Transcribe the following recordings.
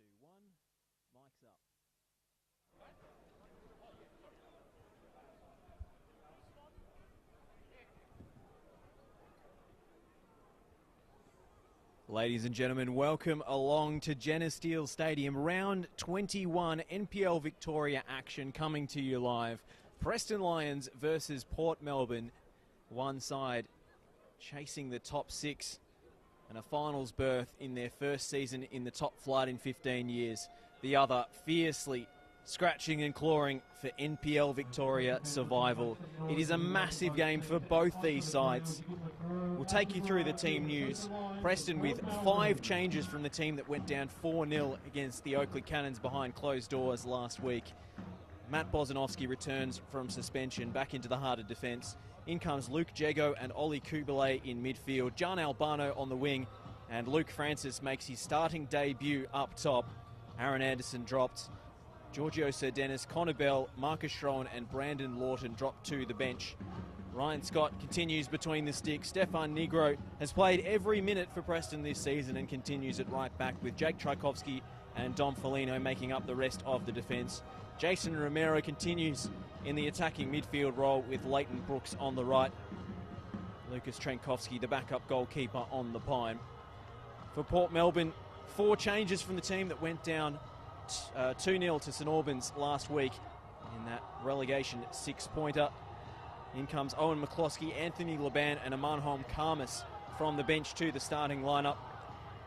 2, 1. Mic's up. Ladies and gentlemen, welcome along to Geneseo Stadium. Round 21 NPL Victoria action coming to you live. Preston Lions versus Port Melbourne. One side chasing the top 6 and a finals berth in their first season in the top flight in 15 years. The other fiercely scratching and clawing for NPL Victoria survival. It is a massive game for both these sides. We'll take you through the team news. Preston with 5 changes from the team that went down 4-0 against the Oakley Cannons behind closed doors last week. Matt Bozanovski returns from suspension back into the heart of defence. In comes Luke Jego and Ollie Kubalay in midfield. John Albano on the wing, and Luke Francis makes his starting debut up top. Aaron Anderson dropped. Giorgio Serdenis, Connor Bell, Marcus Schroen and Brandon Lawton dropped to the bench. Ryan Scott continues between the sticks. Stefan Negro has played every minute for Preston this season and continues at right back, with Jake Tchaikovsky and Dom Foligno making up the rest of the defence. Jason Romero continues in the attacking midfield role with Leighton Brooks on the right. Lucas Trenkovsky, the backup goalkeeper, on the pine. For Port Melbourne, 4 changes from the team that went down 2-0 to St Albans last week in that relegation 6-pointer. In comes Owen McCloskey, Anthony Laban and Amanholm Karmas from the bench to the starting lineup.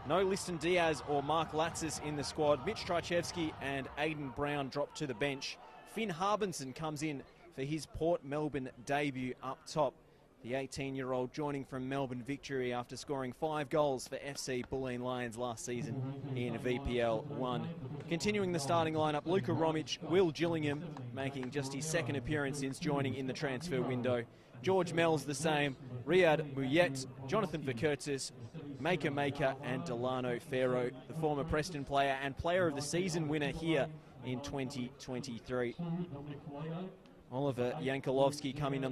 No Liston Diaz or Mark Latzis in the squad. Mitch Trychevsky and Aidan Brown drop to the bench. Finn Harbinson comes in for his Port Melbourne debut up top. The 18-year-old joining from Melbourne Victory after scoring 5 goals for FC Bulleen Lions last season in VPL 1. Continuing the starting lineup, Luka Romic, Will Gillingham making just his second appearance since joining in the transfer window. George Mells the same, Riyad Muyet, Jonathan Vikertis, Maker and Delano Ferro, the former Preston player and player of the season winner here in 2023. Oliver Yankolovsky comes in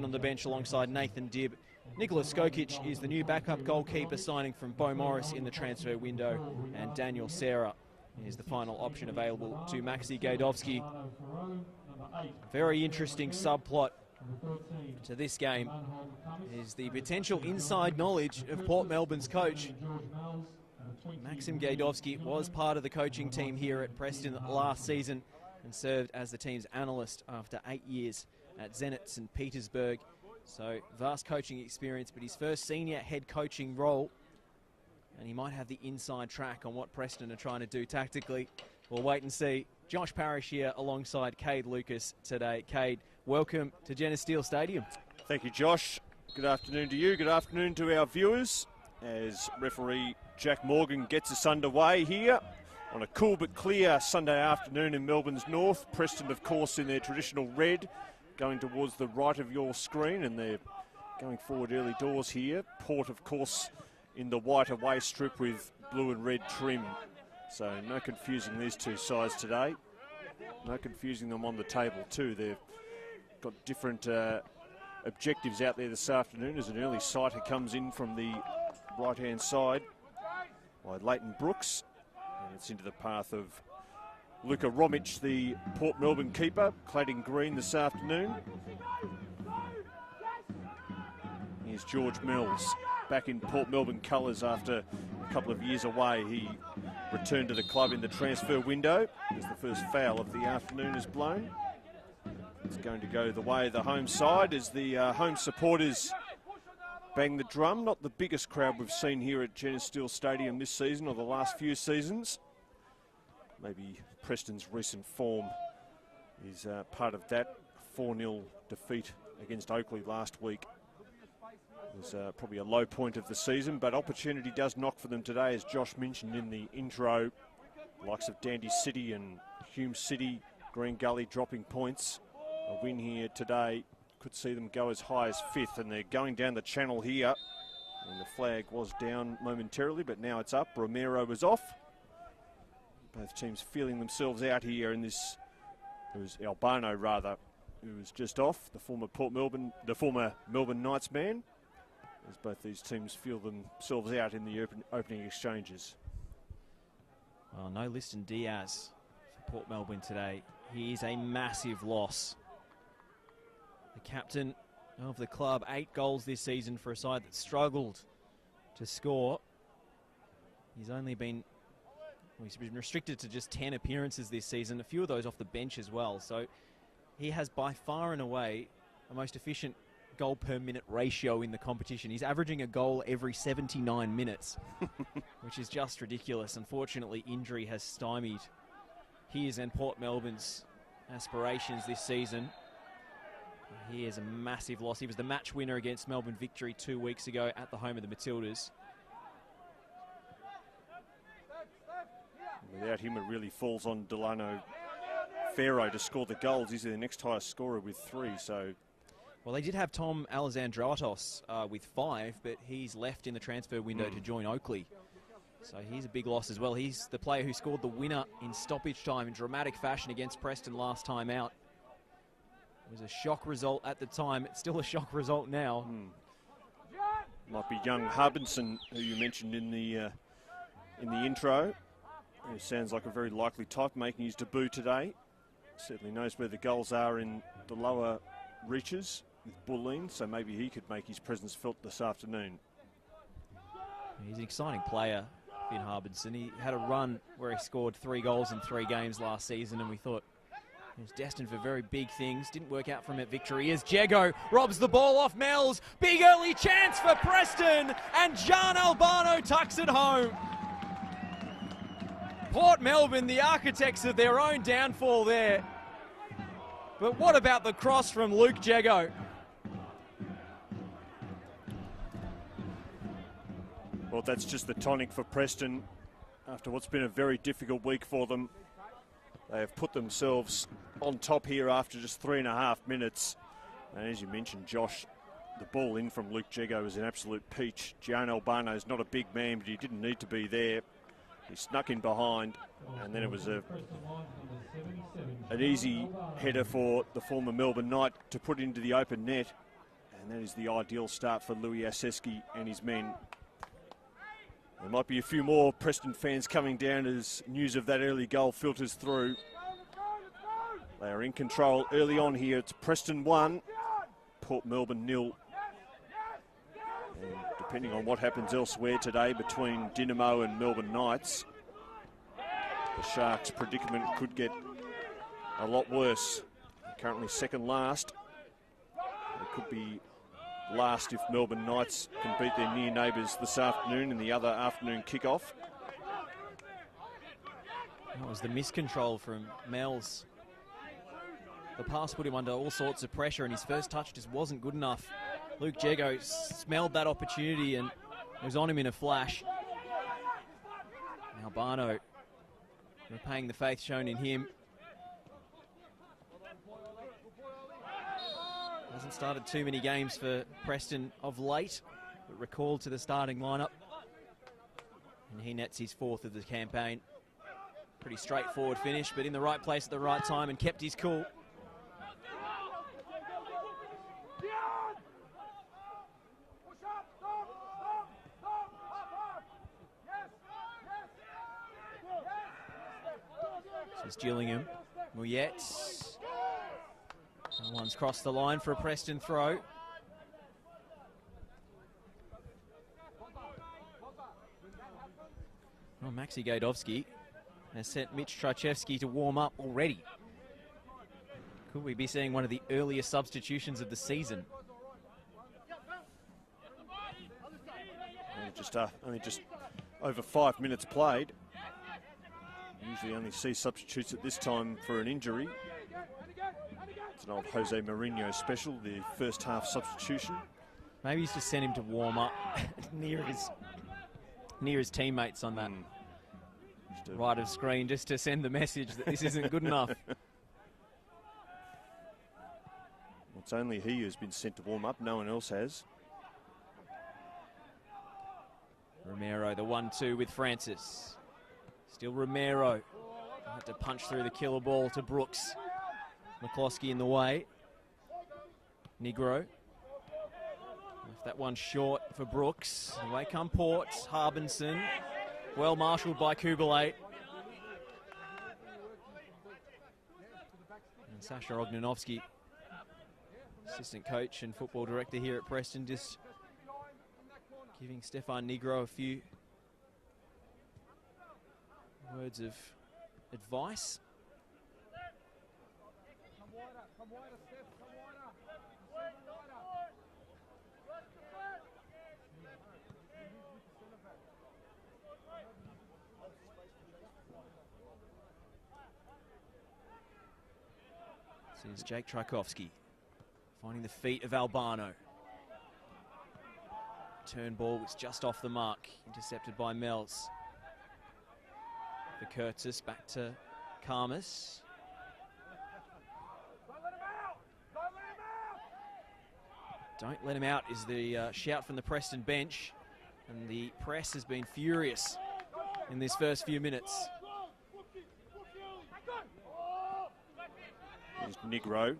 on the bench alongside Nathan Dibb. Nicholas Skokic is the new backup goalkeeper signing from Beau Morris in the transfer window, and Daniel Serra is the final option available to Maxi Gajdovski. Very interesting subplot to this game is the potential inside knowledge of Port Melbourne's coach. Maxim Gajdovski was part of the coaching team here at Preston last season and served as the team's analyst after 8 years at Zenit St Petersburg. So vast coaching experience, but his first senior head coaching role, and he might have the inside track on what Preston are trying to do tactically. We'll wait and see. Josh Parrish here alongside Cade Lucas today. Cade, welcome to Geneseo Stadium. Thank you, Josh. Good afternoon to you. Good afternoon to our viewers as referee Jack Morgan gets us underway here on a cool but clear Sunday afternoon in Melbourne's north. Preston, of course, in their traditional red, going towards the right of your screen, and they're going forward early doors here. Port, of course, in the white away strip with blue and red trim. So no confusing these two sides today. No confusing them on the table too. They've got different objectives out there this afternoon as an early sighter comes in from the right-hand side by Leighton Brooks. And it's into the path of Luka Romic, the Port Melbourne keeper, clad in green this afternoon. Here's George Mills, back in Port Melbourne colours after a couple of years away. He returned to the club in the transfer window as the first foul of the afternoon is blown. It's going to go the way of the home side as the home supporters bang the drum. Not the biggest crowd we've seen here at Geneseo Stadium this season or the last few seasons. Maybe Preston's recent form is part of that. 4-0 defeat against Oakley last week was probably a low point of the season, but opportunity does knock for them today, as Josh mentioned in the intro. Likes of Dandy City and Hume City, Green Gully dropping points. A win here today could see them go as high as 5th, and they're going down the channel here. And the flag was down momentarily, but now it's up. Romero was off. Both teams feeling themselves out here in this. It was Albano, rather, who was just off, the former Melbourne Knights man, as both these teams feel themselves out in the opening exchanges. Well, no Liston Diaz for Port Melbourne today. He is a massive loss. The captain of the club, 8 goals this season for a side that struggled to score. He's been restricted to just 10 appearances this season, a few of those off the bench as well. So he has by far and away the most efficient goal per minute ratio in the competition. He's averaging a goal every 79 minutes, which is just ridiculous. Unfortunately, injury has stymied his and Port Melbourne's aspirations this season. He is a massive loss. He was the match winner against Melbourne Victory 2 weeks ago at the home of the Matildas. Without him, it really falls on Delano Ferro to score the goals. He's the next highest scorer with 3. So, well, they did have Tom Alexandros with 5, but he's left in the transfer window to join Oakley. So he's a big loss as well. He's the player who scored the winner in stoppage time in dramatic fashion against Preston last time out. It was a shock result at the time. It's still a shock result now. Might be young Harbinson, who you mentioned in the intro. He sounds like a very likely type, making his debut today. Certainly knows where the goals are in the lower reaches with Bulleen, so maybe he could make his presence felt this afternoon. He's an exciting player, Finn Harbinson. He had a run where he scored 3 goals in 3 games last season, and we thought he was destined for very big things. Didn't work out for him at Victory as Jago robs the ball off Mells. Big early chance for Preston, and John Albano tucks it home. Port Melbourne, the architects of their own downfall there. But what about the cross from Luke Jago? Well, that's just the tonic for Preston after what's been a very difficult week for them. They have put themselves on top here after just 3.5 minutes. And as you mentioned, Josh, the ball in from Luke Jago was an absolute peach. Gian Albano is not a big man, but he didn't need to be there. He snuck in behind, and then it was an easy header for the former Melbourne Knight to put into the open net. And that is the ideal start for Louis Aseski and his men. There might be a few more Preston fans coming down as news of that early goal filters through. They are in control early on here. It's Preston 1, Port Melbourne 0. And depending on what happens elsewhere today between Dynamo and Melbourne Knights, the Sharks' predicament could get a lot worse. Currently second last. It could be last if Melbourne Knights can beat their near neighbours this afternoon in the other afternoon kickoff. That was the miscontrol from Mells. The pass put him under all sorts of pressure, and his first touch just wasn't good enough. Luke Jago smelled that opportunity and was on him in a flash. Albano repaying the faith shown in him. Hasn't started too many games for Preston of late, but recalled to the starting lineup. And he nets his 4th of the campaign. Pretty straightforward finish, but in the right place at the right time and kept his cool. This is Gillingham. Mouillet. One's crossed the line for a Preston throw. Well, Maxi Gajdowski has sent Mitch Trachevsky to warm up already. Could we be seeing one of the earliest substitutions of the season? Only just over 5 minutes played. Usually only see substitutes at this time for an injury. It's an old Jose Mourinho special, the first half substitution. Maybe he's just sent him to warm up near his teammates on that right of screen, just to send the message that this isn't good enough. It's only he who's been sent to warm up, no one else has. Romero, the 1-2 with Francis. Still Romero. Had to punch through the killer ball to Brooks. McCloskey in the way. Negro. Left that one short for Brooks. Away come Port. Harbinson. Well marshalled by Kubalate. Sasha Ognanovski, assistant coach and football director here at Preston, just giving Stefan Negro a few words of advice. This is Jake Tchaikovsky finding the feet of Albano. Turn ball was just off the mark, intercepted by Mells. For Curtis, back to Karmas. Don't let him out is the shout from the Preston bench, and the press has been furious in this first few minutes. Here's Negro.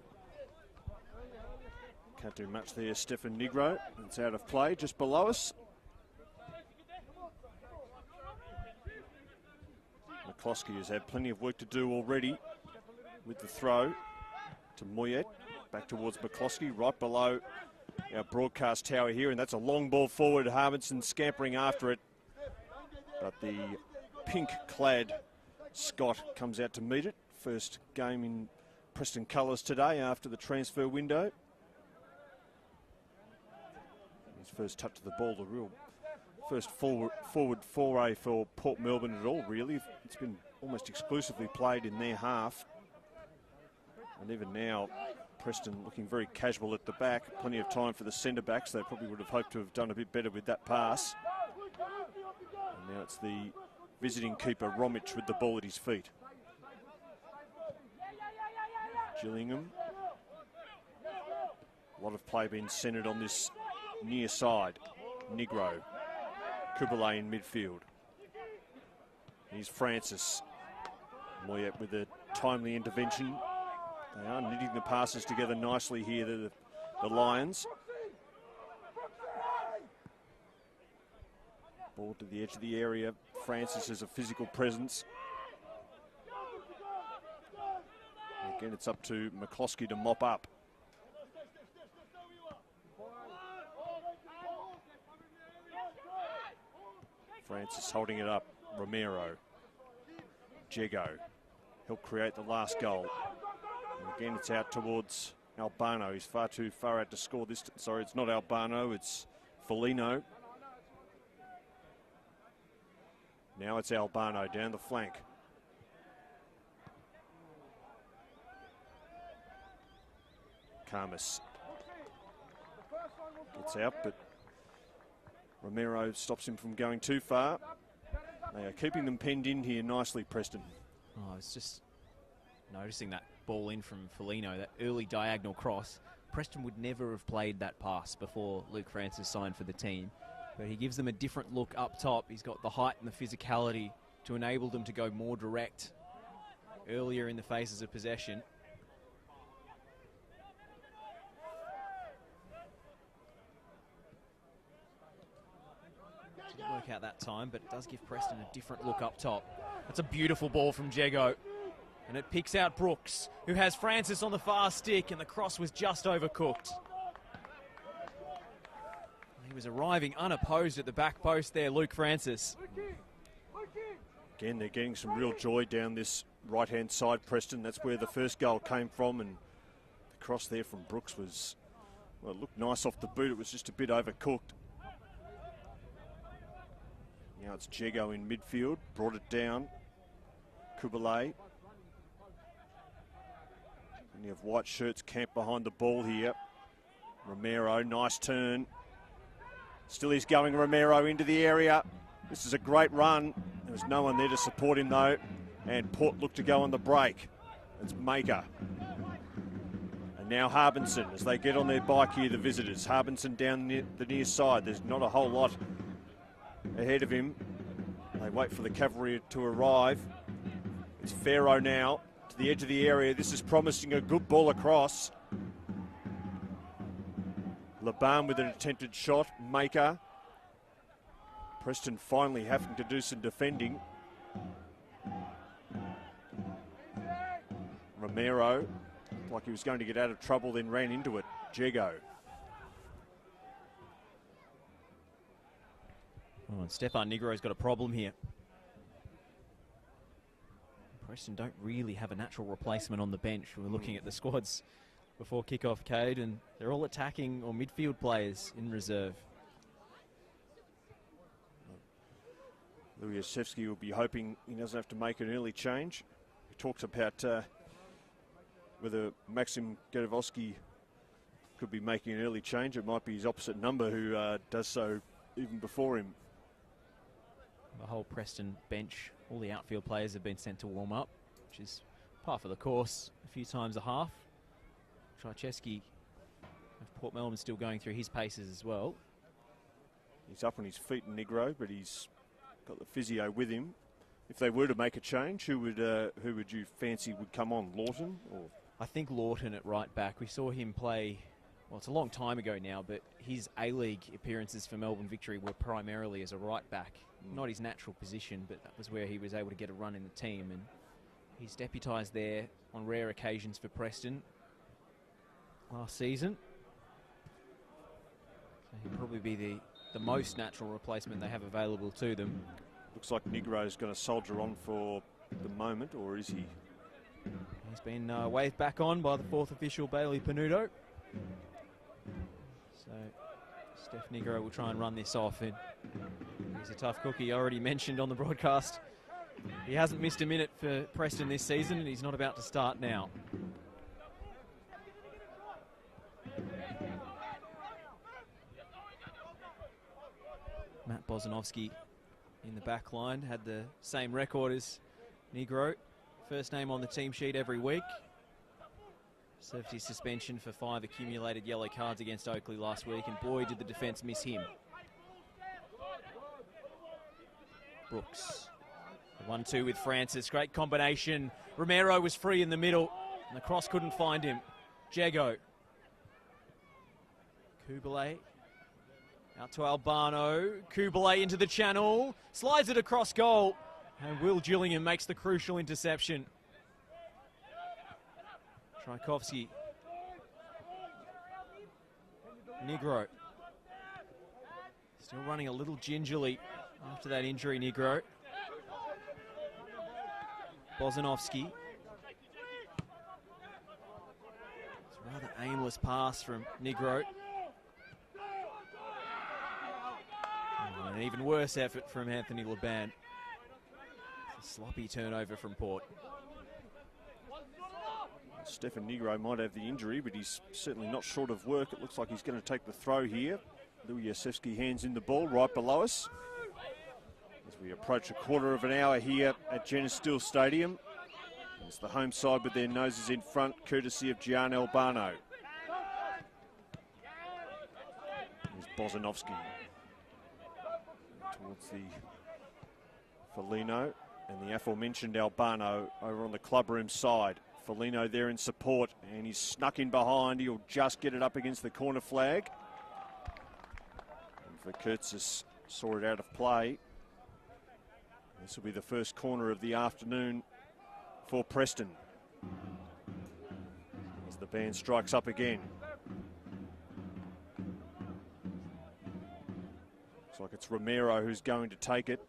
Can't do much there, Stefan Negro. It's out of play just below us. McCloskey has had plenty of work to do already with the throw to Moyet. Back towards McCloskey, right below our broadcast tower here, and that's a long ball forward. Harbinson scampering after it, but the pink-clad Scott comes out to meet it. First game in Preston colours today after the transfer window. His first touch of the ball, the real first forward foray for Port Melbourne at all, really. It's been almost exclusively played in their half. And even now, Preston looking very casual at the back. Plenty of time for the centre-backs. They probably would have hoped to have done a bit better with that pass. And now it's the visiting keeper, Romich, with the ball at his feet. Gillingham. A lot of play being centred on this near side. Negro. Kubalay in midfield. Here's Francis. Moyet with a timely intervention. They are knitting the passes together nicely here, the Lions. Ball to the edge of the area. Francis has a physical presence. Again, it's up to McCloskey to mop up. Francis holding it up. Romero. Jego. He'll create the last goal. And again, it's out towards Albano. He's far too far out to score this. Sorry, it's not Albano, it's Foligno. Now it's Albano down the flank. Karmas gets out, but Romero stops him from going too far. They are keeping them penned in here nicely, Preston. Oh, I was just noticing that ball in from Foligno, that early diagonal cross. Preston would never have played that pass before Luke Francis signed for the team, but he gives them a different look up top. He's got the height and the physicality to enable them to go more direct earlier in the phases of possession. Didn't work out that time, but it does give Preston a different look up top. That's a beautiful ball from Jego. And it picks out Brooks, who has Francis on the far stick, and the cross was just overcooked. He was arriving unopposed at the back post there, Luke Francis. Again, they're getting some real joy down this right-hand side, Preston. That's where the first goal came from, and the cross there from Brooks was, well, it looked nice off the boot. It was just a bit overcooked. Now it's Jego in midfield, brought it down. Kubalay. And you have white shirts camped behind the ball here. Romero, nice turn. Still he's going, Romero into the area. This is a great run. There's no one there to support him though. And Port look to go on the break. It's Maker. And now Harbinson as they get on their bike here, the visitors. Harbinson down the near side. There's not a whole lot ahead of him. They wait for the cavalry to arrive. It's Pharaoh now to the edge of the area. This is promising a good ball across. Laban with an attempted shot. Maker. Preston finally having to do some defending. Romero like he was going to get out of trouble, then ran into it. Jego. Oh, and Stefan Nigro's got a problem here. Preston don't really have a natural replacement on the bench. We're looking at the squads before kick-off, Cade, and they're all attacking or midfield players in reserve. Marovski will be hoping he doesn't have to make an early change. He talks about whether Maxim Gadovsky could be making an early change. It might be his opposite number who does so even before him. The whole Preston bench, all the outfield players have been sent to warm up, which is par for the course a few times a half. Tchaikovsky of Port Melbourne still going through his paces as well. He's up on his feet, Negro, but he's got the physio with him. If they were to make a change, who would you fancy would come on? Lawton? Or? I think Lawton at right back. We saw him play, well, it's a long time ago now, but his A-League appearances for Melbourne Victory were primarily as a right back. Not his natural position, but that was where he was able to get a run in the team. And he's deputised there on rare occasions for Preston last season. So he'll probably be the most natural replacement they have available to them. Looks like Negro's going to soldier on for the moment, or is he? He's been waved back on by the fourth official, Bailey Panuto. So Steph Negro will try and run this off, and he's a tough cookie. Already mentioned on the broadcast, he hasn't missed a minute for Preston this season, and he's not about to start now. Matt Bozanovsky in the back line had the same record as Negro. First name on the team sheet every week. Served his suspension for 5 accumulated yellow cards against Oakley last week, and boy did the defence miss him. Brooks. 1-2 with Francis. Great combination. Romero was free in the middle, and the cross couldn't find him. Jego. Kubalay. Out to Albano. Kubalay into the channel. Slides it across goal. And Will Gillingham makes the crucial interception. Tchaikovsky. Negro. Still running a little gingerly after that injury, Negro. Bozanovsky. It's a rather aimless pass from Negro. An even worse effort from Anthony Laban. It's a sloppy turnover from Port. Stefan Negro might have the injury, but he's certainly not short of work. It looks like he's going to take the throw here. Louis Yasevsky hands in the ball right below us. As we approach a quarter of an hour here at Genis Steele Stadium. It's the home side with their noses in front, courtesy of Gian Albano. Here's Bozanovsky. Towards the Foligno and the aforementioned Albano over on the clubroom side. Foligno there in support, and he's snuck in behind. He'll just get it up against the corner flag. And Verkurtzis saw it out of play. This will be the first corner of the afternoon for Preston. As the band strikes up again. Looks like it's Romero who's going to take it.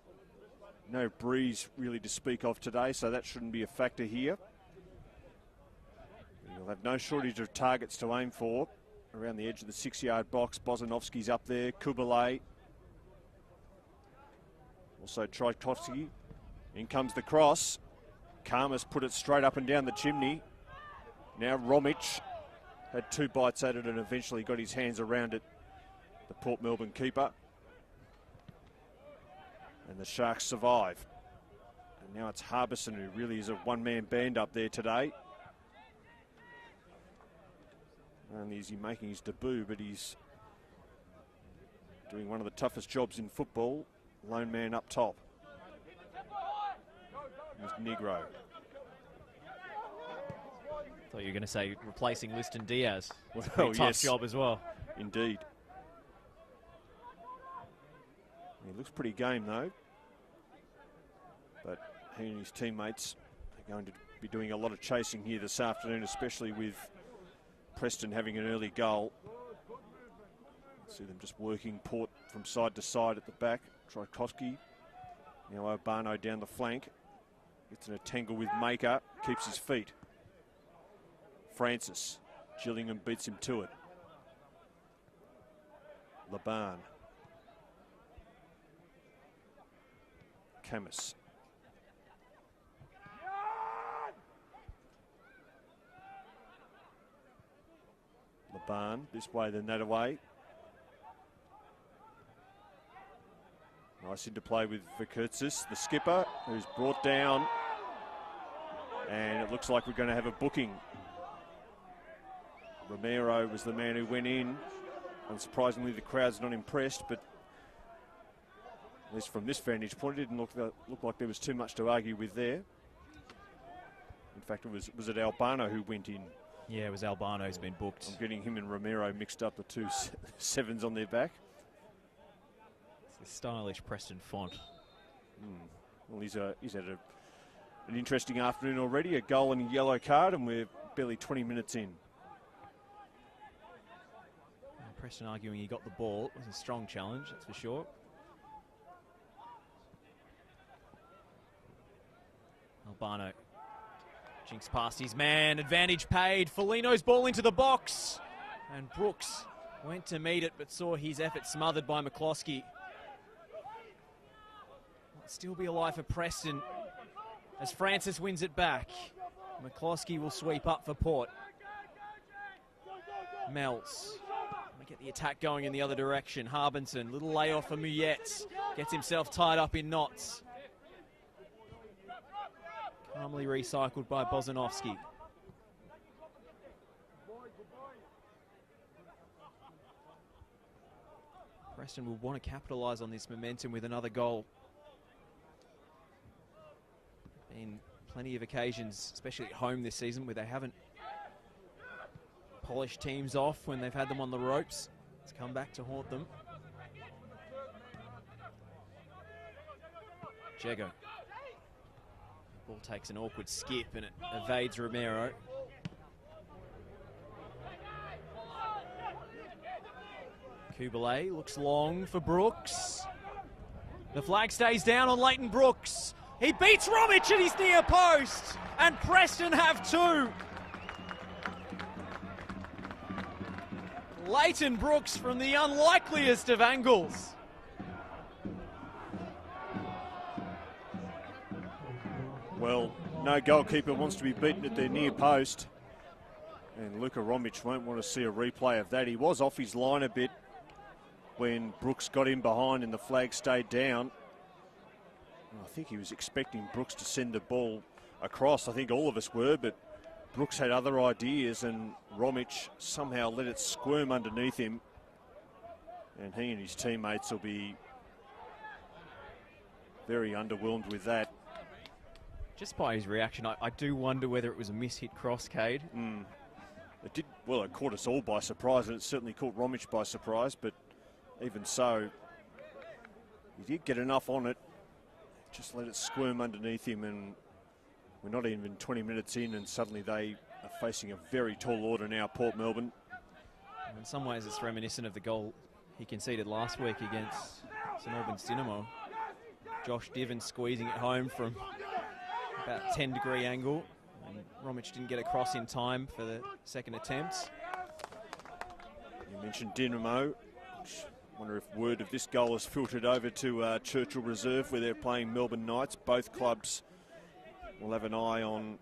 No breeze really to speak of today, so that shouldn't be a factor here. You'll have no shortage of targets to aim for. Around the edge of the 6-yard box, Bozanovsky's up there, Kubalay. Also Tchaikovsky. In comes the cross. Karmas put it straight up and down the chimney. Now Romic had 2 bites at it and eventually got his hands around it. The Port Melbourne keeper. And the Sharks survive. And now it's Harbison who really is a one-man band up there today. Not only is he making his debut, but he's doing one of the toughest jobs in football. Lone man up top. Here's Negro. Thought you were going to say replacing Liston Diaz. Well, tough yes, job as well. Indeed. He looks pretty game though. But he and his teammates are going to be doing a lot of chasing here this afternoon, especially with Preston having an early goal. See them just working Port from side to side at the back. Tchaikovsky, now Urbano down the flank. Gets in a tangle with Maker, keeps his feet. Francis, Gillingham beats him to it. Laban. Camus. Laban, this way then that away. Nice interplay with Vikertsis, the skipper, who's brought down. And it looks like we're going to have a booking. Romero was the man who went in. Unsurprisingly, the crowd's not impressed, but at least from this vantage point, it didn't look like there was too much to argue with there. In fact, was it Albano who went in? Yeah, it was Albano who's been booked. I'm getting him and Romero mixed up, the two sevens on their back. It's a stylish Preston font. Well, he's had an interesting afternoon already. A goal and a yellow card, and we're barely 20 minutes in. Preston arguing he got the ball. It was a strong challenge, that's for sure. Albano jinks past his man. Advantage paid. Foligno's ball into the box. And Brooks went to meet it, but saw his effort smothered by McCloskey. Still be alive for Preston as Francis wins it back. McCloskey will sweep up for Port. Mells. Get the attack going in the other direction. Harbinson, little layoff for Muyetz. Gets himself tied up in knots. Calmly recycled by Bozanovsky. Preston will want to capitalise on this momentum with another goal. Been plenty of occasions, especially at home this season, where they haven't polished teams off when they've had them on the ropes. It's come back to haunt them. Jego. Ball takes an awkward skip and it evades Romero. Kubalay looks long for Brooks. The flag stays down on Leighton Brooks. He beats Romic at his near post, and Preston have two. Leighton Brooks from the unlikeliest of angles. Well, no goalkeeper wants to be beaten at their near post. And Luka Romic won't want to see a replay of that. He was off his line a bit when Brooks got in behind and the flag stayed down. I think he was expecting Brooks to send the ball across. I think all of us were, but Brooks had other ideas and Romic somehow let it squirm underneath him. And he and his teammates will be very underwhelmed with that. Just by his reaction, I do wonder whether it was a miss-hit cross, Cade. It did. Well, it caught us all by surprise, and it certainly caught Romic by surprise, but even so, he did get enough on it. Just let it squirm underneath him, and we're not even 20 minutes in, and suddenly they are facing a very tall order now, Port Melbourne. In some ways, it's reminiscent of the goal he conceded last week against St Albans Dynamo. Josh Diven squeezing it home from about 10-degree angle, and Romic didn't get across in time for the second attempt. You mentioned Dynamo. I wonder if word of this goal has filtered over to Churchill Reserve, where they're playing Melbourne Knights. Both clubs will have an eye on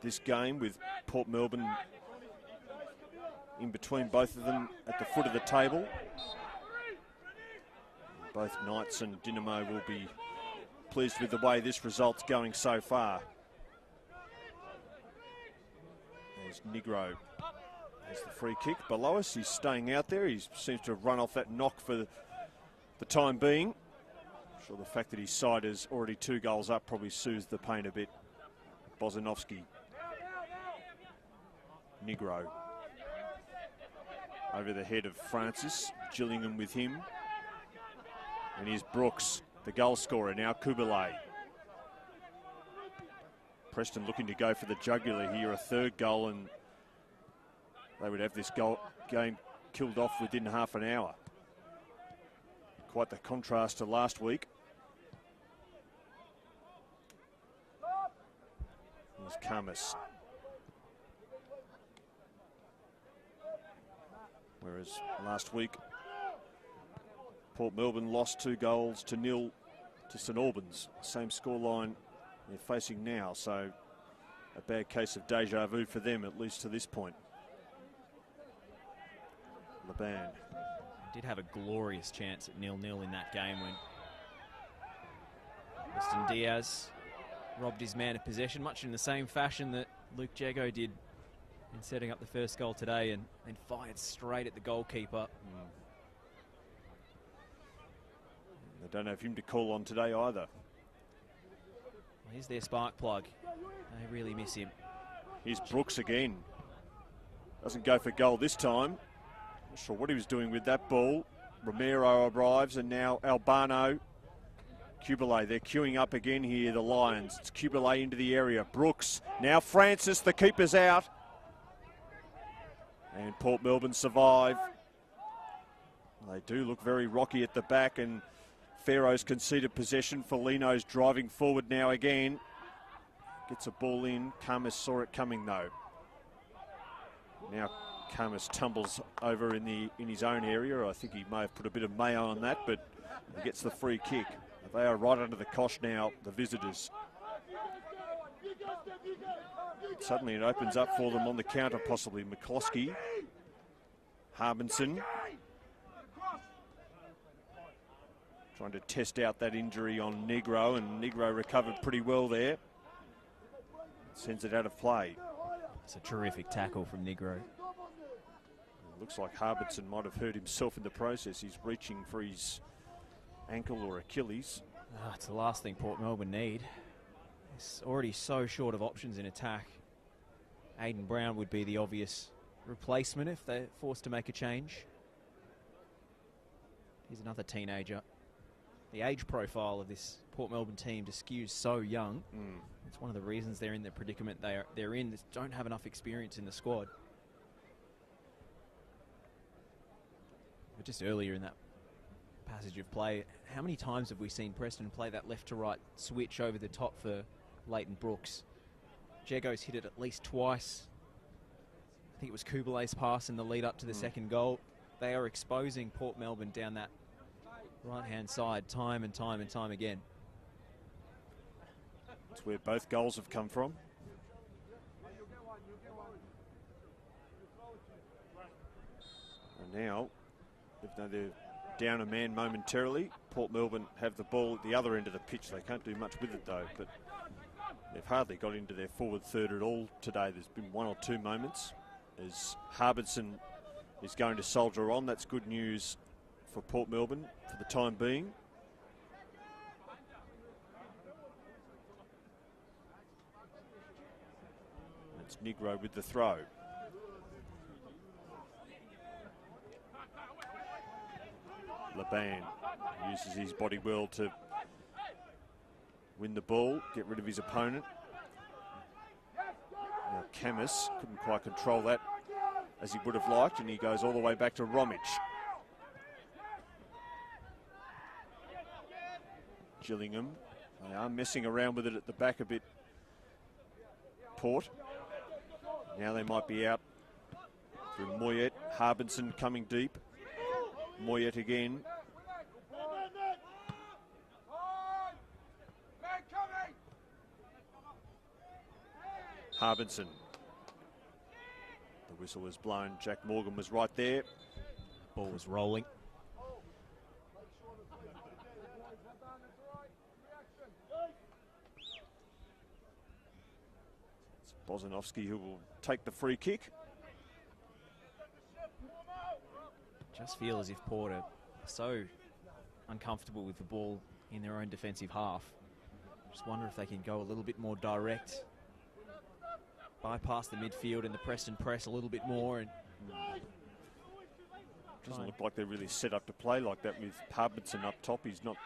this game, with Port Melbourne in between both of them at the foot of the table. Both Knights and Dynamo will be pleased with the way this result's going so far. There's Negro. There's the free kick below us. He's staying out there. He seems to have run off that knock for the time being. I'm sure the fact that his side is already 2 goals up probably soothes the pain a bit. Bozanovsky. Negro. Over the head of Francis. Gillingham with him. And here's Brooks, the goal scorer, now Kubalay. Preston looking to go for the jugular here, a third goal, and they would have this game killed off within half an hour. Quite the contrast to last week. Here's Camus. Whereas last week, Port Melbourne lost 2-0 to St Albans. Same scoreline they're facing now, so a bad case of deja vu for them, at least to this point. Laban. Did have a glorious chance at 0-0 in that game when Preston Diaz robbed his man of possession, much in the same fashion that Luke Jago did in setting up the first goal today, and then fired straight at the goalkeeper. They don't have him to call on today either. Well, here's their spark plug. They really miss him. Here's Brooks again. Doesn't go for goal this time. Not sure what he was doing with that ball. Romero arrives, and now Albano. Kubele, they're queuing up again here, the Lions. It's Kubele into the area. Brooks, now Francis, the keeper's out. And Port Melbourne survive. They do look very rocky at the back, and Pharaoh's conceded possession. Felino's driving forward now again. Gets a ball in. Camus saw it coming though. Now Camus tumbles over in his own area. I think he may have put a bit of mayo on that, but he gets the free kick. They are right under the cosh now, the visitors. Suddenly it opens up for them on the counter, possibly. McCloskey, Harbinson, trying to test out that injury on Negro, and Negro recovered pretty well there. Sends it out of play. It's a terrific tackle from Negro. It looks like Harbinson might have hurt himself in the process. He's reaching for his ankle or Achilles. It's the last thing Port Melbourne need. It's already so short of options in attack. Aiden Brown would be the obvious replacement if they're forced to make a change. He's another teenager. The age profile of this Port Melbourne team just skews so young. It's one of the reasons they're in the predicament they're in. They don't have enough experience in the squad. But just earlier in that passage of play, how many times have we seen Preston play that left to right switch over the top for Leighton Brooks? Jago's hit it at least twice. I think it was Kubele's pass in the lead up to the second goal. They are exposing Port Melbourne down that right-hand side time and time and time again. That's where both goals have come from. And now, even though they're down a man momentarily, Port Melbourne have the ball at the other end of the pitch. They can't do much with it though, but they've hardly got into their forward third at all today. There's been one or two moments as Harbinson is going to soldier on. That's good news for Port Melbourne for the time being. It's Negro with the throw. Laban uses his body well to win the ball, get rid of his opponent. Now Camus couldn't quite control that as he would have liked, and he goes all the way back to Romic. Gillingham, they are messing around with it at the back a bit, Port. Now they might be out through Moyet. Harbinson coming deep. Moyet again. Harbinson. The whistle was blown. Jack Morgan was right there. Ball was rolling. It's Bozanovsky who will take the free kick. Just feel as if Port are so uncomfortable with the ball in their own defensive half. Just wonder if they can go a little bit more direct, bypass the midfield and the Preston press a little bit more. And doesn't look like they're really set up to play like that with Harbinson up top. He's not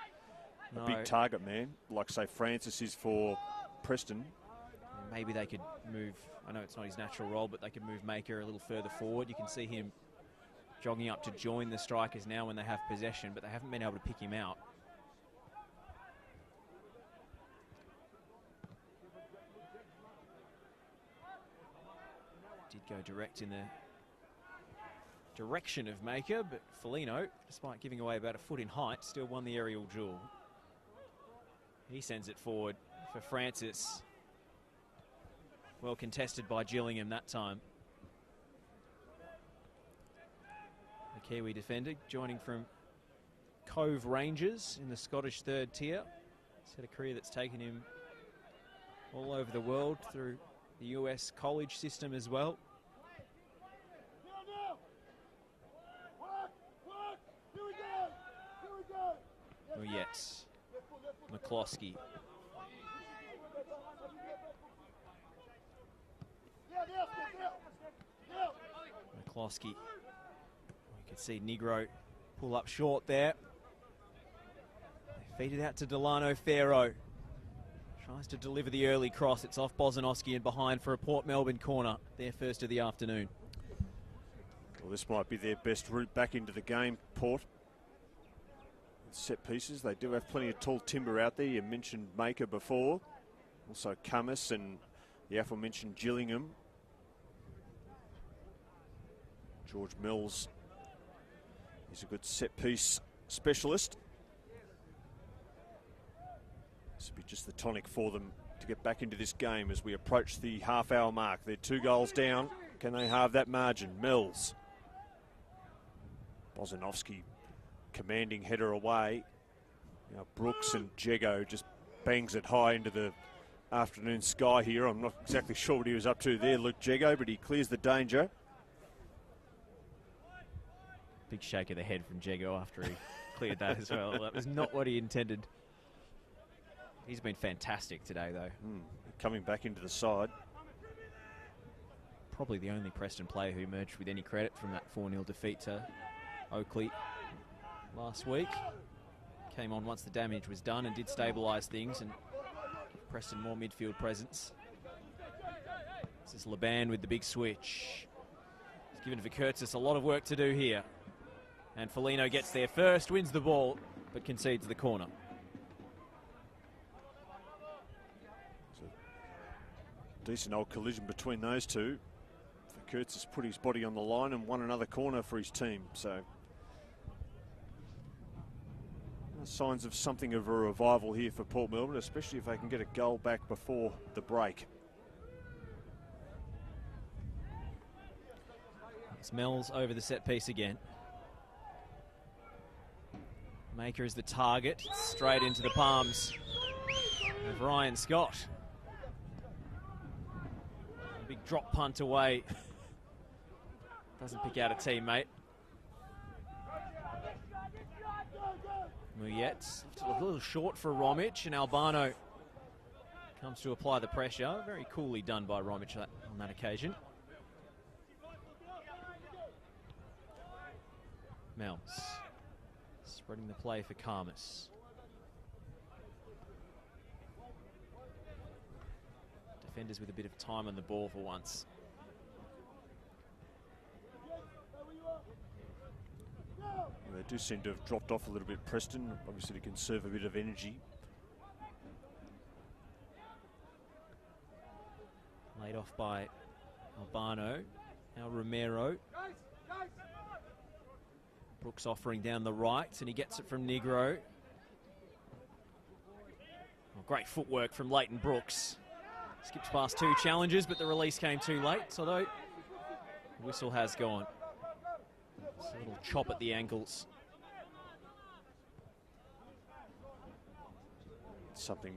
a big target man, like say Francis is for Preston. maybe they could move, I know it's not his natural role, but they could move Maker a little further forward. You can see him jogging up to join the strikers now when they have possession, but they haven't been able to pick him out. Did go direct in the direction of Maker, but Foligno, despite giving away about a foot in height, still won the aerial duel. He sends it forward for Francis. Well contested by Gillingham that time. The Kiwi defender joining from Cove Rangers in the Scottish third tier. He's had a career that's taken him all over the world through the US college system as well. Not yet. McCloskey. McCloskey. You can see Negro pull up short there. They feed it out to Delano Ferro. Tries to deliver the early cross. It's off Bosanowski and behind for a Port Melbourne corner. Their first of the afternoon. Well, this might be their best route back into the game, Port. Set pieces, they do have plenty of tall timber out there. You mentioned Maker before. Also Cummins and the aforementioned Gillingham. George Mills is a good set piece specialist. This will be just the tonic for them to get back into this game as we approach the half-hour mark. They're 2 goals down. Can they halve that margin? Mills. Bosanowski commanding header away. Now Brooks and Jego just bangs it high into the afternoon sky here. I'm not exactly sure what he was up to there, Luke Jego, but he clears the danger. Big shake of the head from Jego after he cleared that as well. That was not what he intended. He's been fantastic today, though. Coming back into the side. Probably the only Preston player who emerged with any credit from that 4-0 defeat to Oakley last week. Came on once the damage was done and did stabilise things and give Preston more midfield presence. This is Laban with the big switch. He's given Vikertis a lot of work to do here. And Foligno gets there first, wins the ball, but concedes the corner. Decent old collision between those two. Vikertis has put his body on the line and won another corner for his team. So signs of something of a revival here for Port Melbourne, especially if they can get a goal back before the break. It's Mills over the set piece again. Maker is the target, straight into the palms of Ryan Scott. A big drop punt away. Doesn't pick out a teammate. Muyet, a little short for Romic, and Albano comes to apply the pressure. Very coolly done by Romic on that occasion. Mills spreading the play for Karmas. Defenders with a bit of time on the ball for once. They do seem to have dropped off a little bit, Preston, obviously to conserve a bit of energy. Laid off by Albano. Now Romero. Brooks offering down the right, and he gets it from Negro. Oh, great footwork from Leighton Brooks. Skips past 2 challenges, but the release came too late, although the whistle has gone. It's a little chop at the ankles. Something,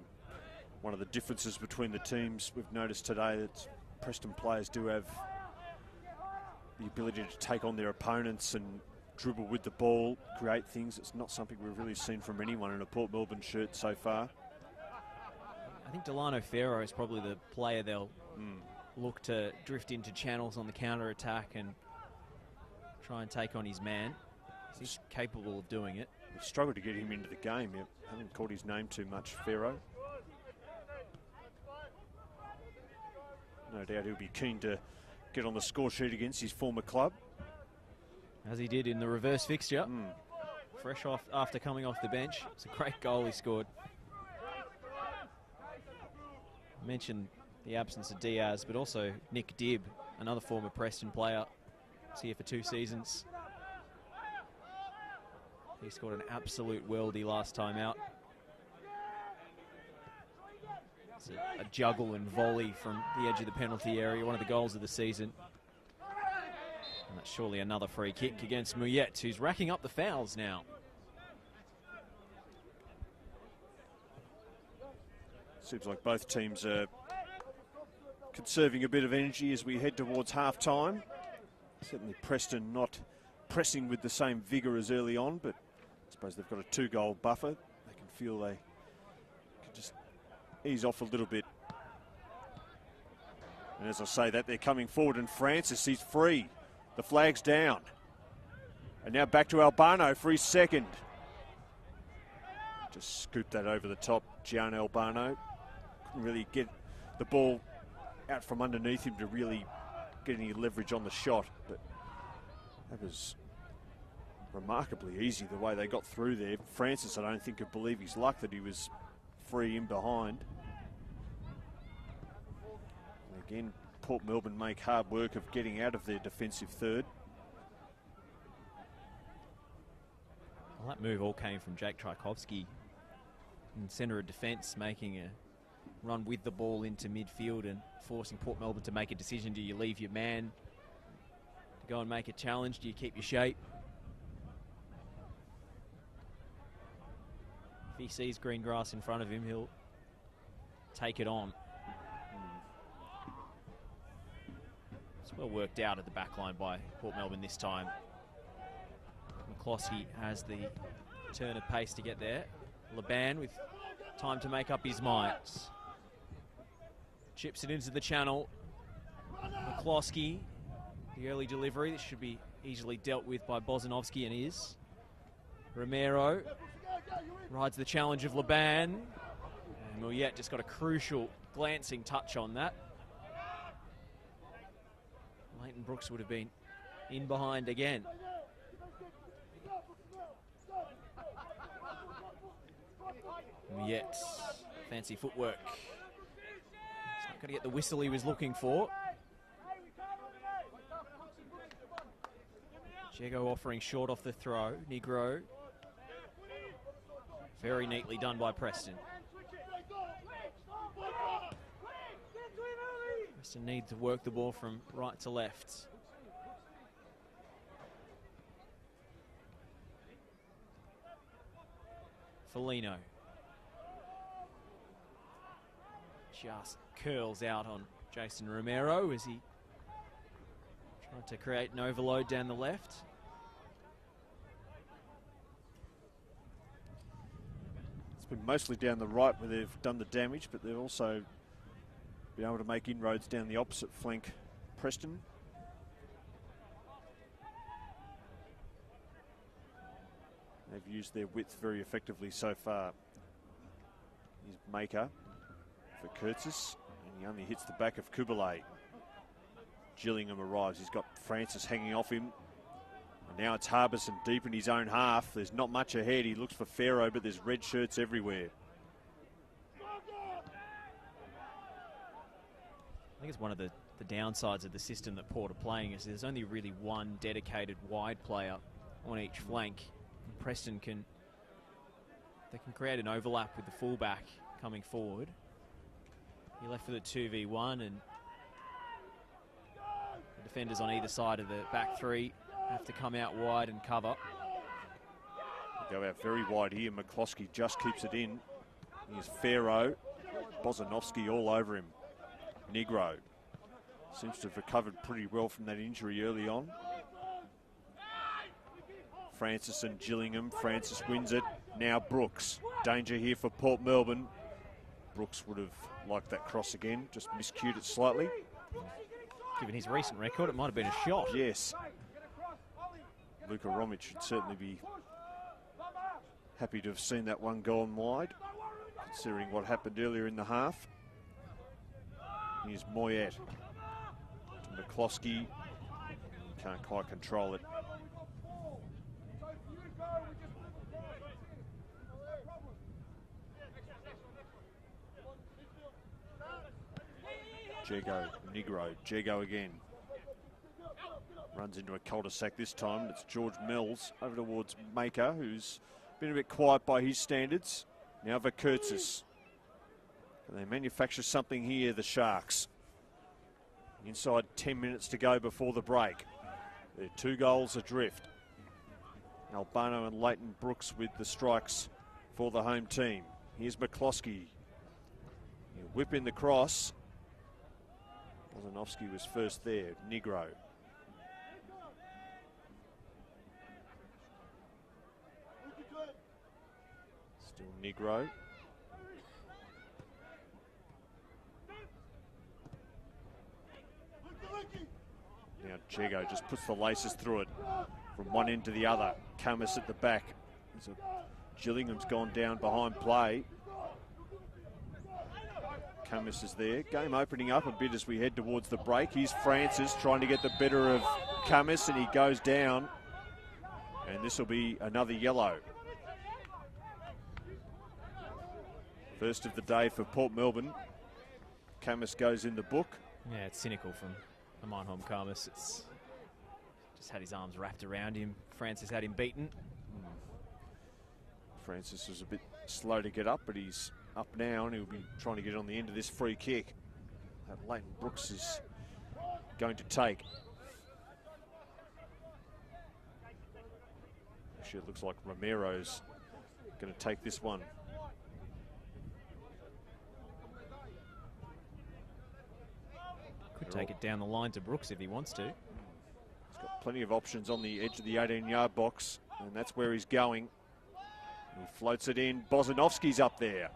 one of the differences between the teams we've noticed today, that Preston players do have the ability to take on their opponents and dribble with the ball, create things. It's not something we've really seen from anyone in a Port Melbourne shirt so far. I think Delano Ferro is probably the player they'll look to drift into channels on the counter-attack and try and take on his man. He's capable of doing it. We've struggled to get him into the game. You haven't called his name too much, Ferro. No doubt he'll be keen to get on the score sheet against his former club. As he did in the reverse fixture. Fresh off after coming off the bench. It's a great goal he scored. I mentioned the absence of Diaz, but also Nick Dibb, another former Preston player. He's here for 2 seasons. He scored an absolute worldie last time out. It's a juggle and volley from the edge of the penalty area, one of the goals of the season. And that's surely another free kick against Mouillet, who's racking up the fouls now. Seems like both teams are conserving a bit of energy as we head towards half-time. Certainly Preston not pressing with the same vigour as early on, but I suppose they've got a 2-goal buffer. They can feel they can just ease off a little bit. And as I say that, they're coming forward, and Francis, he's free. The flag's down. And now back to Albano for his second. Just scooped that over the top, Gian Albano. Couldn't really get the ball out from underneath him to really get any leverage on the shot, but that was remarkably easy the way they got through there. Francis, I don't think, could believe his luck that he was free in behind. And again, Port Melbourne make hard work of getting out of their defensive third. Well, that move all came from Jake Tchaikovsky in centre of defence, making a run with the ball into midfield and forcing Port Melbourne to make a decision. Do you leave your man to go and make a challenge? Do you keep your shape? If he sees green grass in front of him, he'll take it on. It's well worked out at the back line by Port Melbourne this time. McCloskey has the turn of pace to get there. Laban with time to make up his mind. Chips it into the channel. McCloskey, the early delivery. This should be easily dealt with by Bozanovski, and is. Romero rides the challenge of Laban. And Mouillet just got a crucial glancing touch on that. Leighton Brooks would have been in behind again. Mouillet, fancy footwork. He's not going to get the whistle he was looking for. Diego offering short off the throw. Negro. Very neatly done by Preston. Preston need to work the ball from right to left. Foligno. Just curls out on Jason Romero as he tried to create an overload down the left. It's been mostly down the right where they've done the damage, but they've also been able to make inroads down the opposite flank, Preston. They've used their width very effectively so far. Here's Maker for Curtis, and he only hits the back of Kubalay. Gillingham arrives. He's got Francis hanging off him. And now it's Harbison deep in his own half. There's not much ahead. He looks for Pharaoh, but there's red shirts everywhere. I think it's one of the downsides of the system that Port are playing is there's only really one dedicated wide player on each flank. And Preston can create an overlap with the fullback coming forward. He left for the 2v1, and the defenders on either side of the back three have to come out wide and cover. They go out very wide here. McCloskey just keeps it in. Here's Pharaoh. Bozanovski all over him. Negro seems to have recovered pretty well from that injury early on. Francis and Gillingham. Francis wins it. Now Brooks. Danger here for Port Melbourne. Brooks would have liked that cross again. Just miscued it slightly. Given his recent record, it might have been a shot. Yes. Luka Romic should certainly be happy to have seen that one gone wide, considering what happened earlier in the half. Here's Moyet. To McCloskey. Can't quite control it. Jego again. Runs into a cul-de-sac this time. It's George Mills over towards Maker, who's been a bit quiet by his standards. Now Vakurtzis. Can they manufacture something here, the Sharks? Inside 10 minutes to go before the break. They're 2 goals adrift. Albano and Leighton Brooks with the strikes for the home team. Here's McCloskey. He'll whip in the cross. Marovski was first there. Negro. Still Negro. Now Jego just puts the laces through it from one end to the other. Camus at the back. Gillingham's gone down behind play. Camus is there. Game opening up a bit as we head towards the break. Here's Francis trying to get the better of Camus, and he goes down. And this will be another yellow. First of the day for Port Melbourne. Camus goes in the book. Yeah, it's cynical from Amanholm Camus. It's just had his arms wrapped around him. Francis had him beaten. Francis was a bit slow to get up, but he's up now, and he'll be trying to get on the end of this free kick that Leighton Brooks is going to take. Actually, it looks like Romero's going to take this one. Could take it down the line to Brooks if he wants to. He's got plenty of options on the edge of the 18-yard box, and that's where he's going. He floats it in. Bozanovski's up there.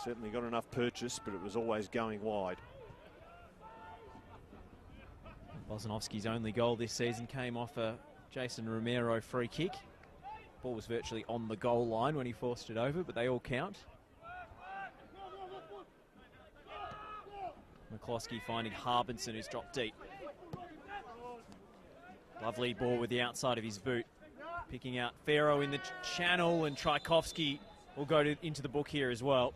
Certainly got enough purchase, but it was always going wide. Bozanovski's only goal this season came off a Jason Romero free kick. Ball was virtually on the goal line when he forced it over, but they all count. McCloskey finding Harbinson, who's dropped deep. Lovely ball with the outside of his boot. Picking out Farrow in the channel, and Tchaikovsky will go into the book here as well.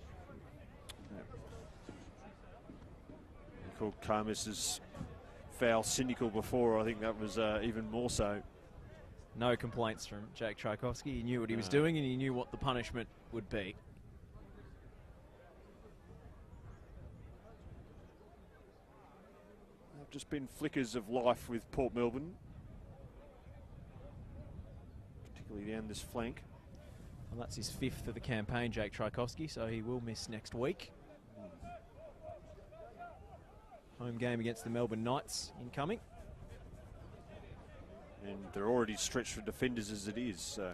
We called Camus's foul cynical before. I think that was even more so. No complaints from Jake Tchaikovsky. He knew what he was doing, and he knew what the punishment would be. They've just been flickers of life with Port Melbourne, particularly down this flank. Well, that's his 5th of the campaign, Jake Tchaikovsky, so he will miss next week. Home game against the Melbourne Knights incoming. And they're already stretched for defenders as it is. So.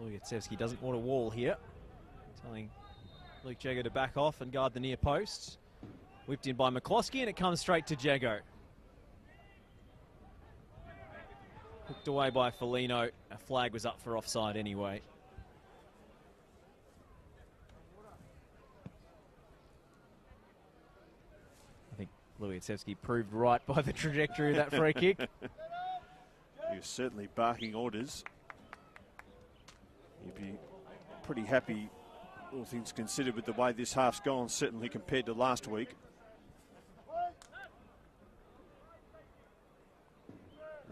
Lukatsevsky doesn't want a wall here. Telling Luke Jego to back off and guard the near post. Whipped in by McCloskey, and it comes straight to Jego. Hooked away by Foligno. A flag was up for offside anyway. I think Lukatsevsky proved right by the trajectory of that free kick. He was certainly barking orders. He'd be pretty happy, all things considered, with the way this half's gone, certainly compared to last week.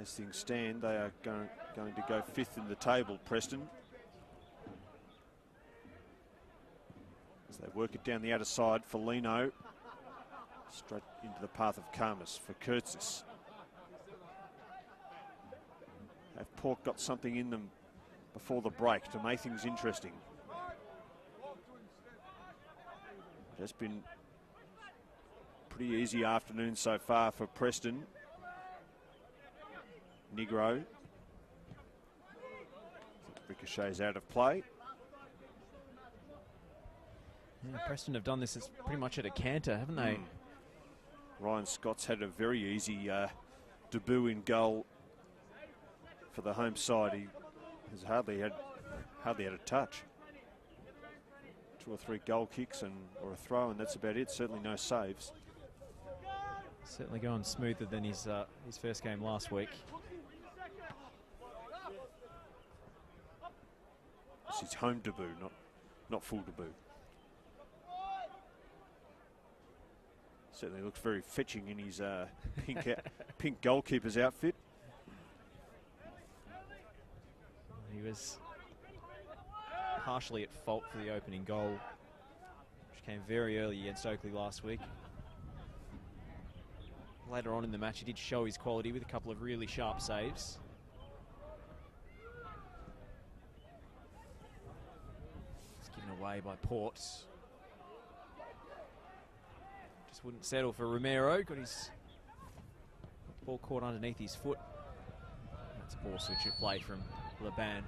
As things stand, they are going to go 5th in the table, Preston. As they work it down the outer side, Foligno straight into the path of Camus for Kurtzis. Have Port got something in them before the break to make things interesting? It's been a pretty easy afternoon so far for Preston. Negro. Ricochet's out of play. Yeah, Preston have done this as pretty much at a canter, haven't they? Ryan Scott's had a very easy debut in goal for the home side. He has hardly had a touch. 2 or 3 goal kicks or a throw, and that's about it. Certainly no saves. Certainly going smoother than his first game last week. It's his home debut, not full debut. Certainly looks very fetching in his pink goalkeeper's outfit. He was partially at fault for the opening goal, which came very early against Oakley last week. Later on in the match, he did show his quality with a couple of really sharp saves. It's given away by Port. Just wouldn't settle for Romero. Got his ball caught underneath his foot. That's a ball switch of play from Laban.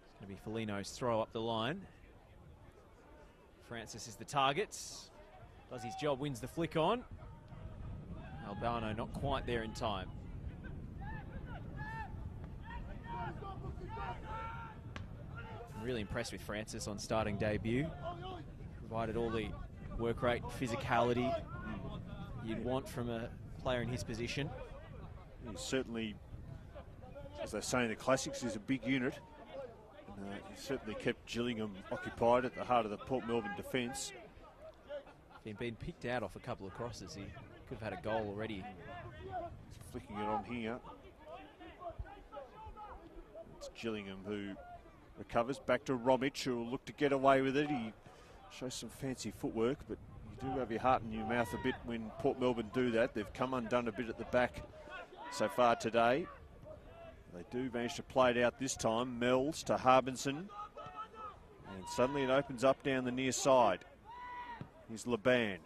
It's going to be Felino's throw up the line. Francis is the target. Does his job, wins the flick on. Albano not quite there in time. I'm really impressed with Francis on starting debut. Provided all the work rate, physicality you'd want from a player in his position. He's certainly, as they say in the classics, he's a big unit. He certainly kept Gillingham occupied at the heart of the Port Melbourne defence. He'd been picked out off a couple of crosses. He could have had a goal already. Flicking it on here. It's Gillingham who recovers. Back to Romic, who will look to get away with it. He shows some fancy footwork, but you do have your heart in your mouth a bit when Port Melbourne do that. They've come undone a bit at the back so far today. They do manage to play it out this time. Mells to Harbinson. And suddenly it opens up down the near side. Here's Laban.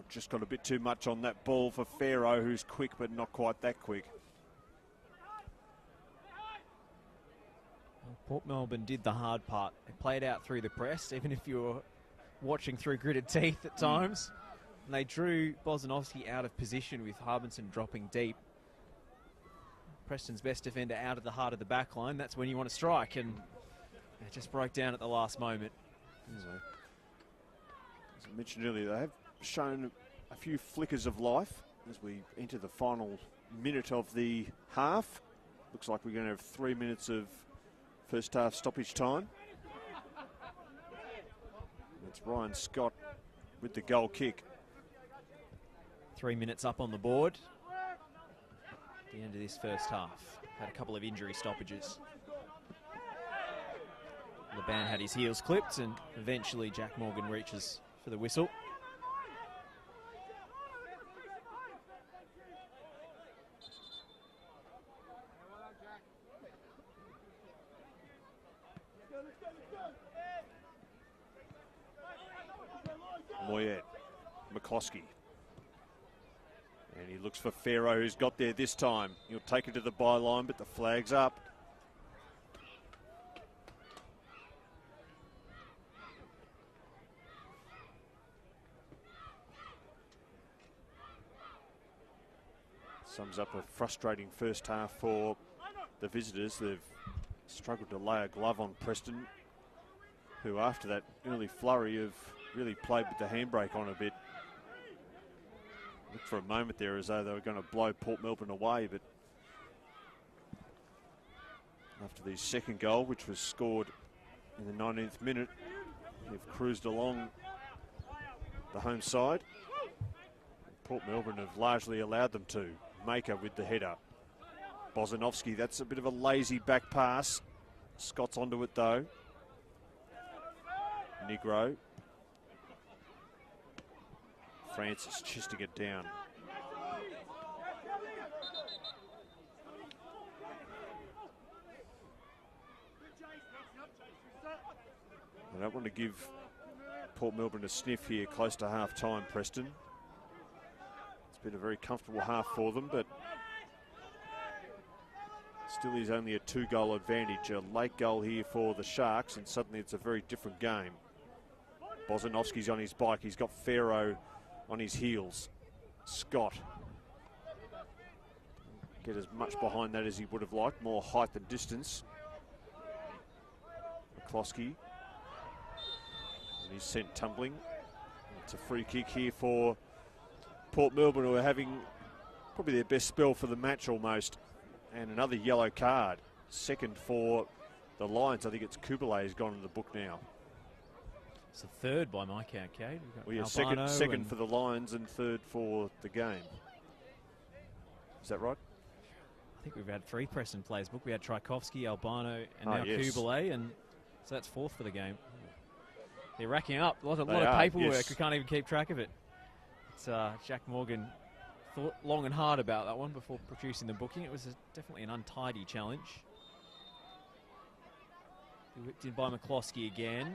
Just got a bit too much on that ball for Pharaoh, who's quick, but not quite that quick. Well, Port Melbourne did the hard part. They played out through the press, even if you were watching through gritted teeth at times. And they drew Bozanovski out of position with Harbinson dropping deep. Preston's best defender out of the heart of the back line. That's when you want to strike, and it just broke down at the last moment. As I mentioned earlier, they have shown a few flickers of life as we enter the final minute of the half. Looks like we're going to have 3 minutes of first half stoppage time. It's Ryan Scott with the goal kick. 3 minutes up on the board. At the end of this first half. Had a couple of injury stoppages. Laban had his heels clipped, and eventually Jack Morgan reaches for the whistle. Moyet, McCloskey. And he looks for Pharaoh, who's got there this time. He'll take it to the byline, but the flag's up. Sums up a frustrating first half for the visitors. They've struggled to lay a glove on Preston, who after that early flurry have really played with the handbrake on a bit. Looked for a moment there as though they were going to blow Port Melbourne away, but after the second goal, which was scored in the 19th minute, they've cruised along the home side. Port Melbourne have largely allowed them to. Maker with the header. Bozanovski, that's a bit of a lazy back pass. Scott's onto it though. Negro. Francis chisting it down. I don't want to give Port Melbourne a sniff here close to half time, Preston. It's been a very comfortable half for them, but still is only a 2-goal advantage. A late goal here for the Sharks, and suddenly it's a very different game. Bozanovski's on his bike. He's got Pharaoh on his heels. Scott. Get as much behind that as he would have liked. More height than distance. McCloskey. And he's sent tumbling. It's a free kick here for Port Melbourne, who are having probably their best spell for the match almost. And another yellow card. Second for the Lions. I think it's Kubalay has gone in the book now. It's the third by my count, Cade. Well, yeah, second for the Lions and third for the game. Is that right? I think we've had 3 Preston players booked. We had Tchaikovsky, Albano, and now yes. Kubalay, and so that's 4th for the game. They're racking up a lot of paperwork. Yes. We can't even keep track of it. It's Jack Morgan thought long and hard about that one before producing the booking. It was definitely an untidy challenge. Whipped in by McCloskey again.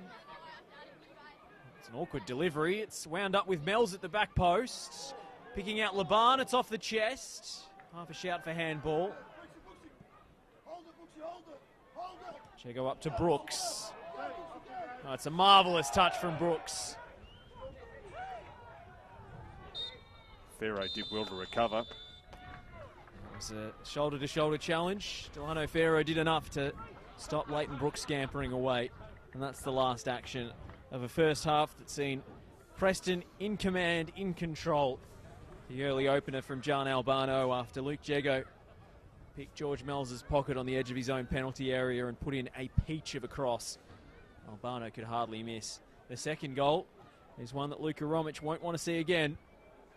It's an awkward delivery. It's wound up with Mells at the back post. Picking out Laban. It's off the chest. Half a shout for handball. Chego up to Brooks. Oh, it's a marvellous touch from Brooks. Pharaoh did well to recover. It was a shoulder-to-shoulder challenge. Delano Pharaoh did enough to stop Leighton Brooks scampering away. And that's the last action of a first half that's seen Preston in command, in control. The early opener from John Albano after Luke Jego picked George Mells' pocket on the edge of his own penalty area and put in a peach of a cross. Albano could hardly miss. The second goal is one that Luka Romic won't want to see again.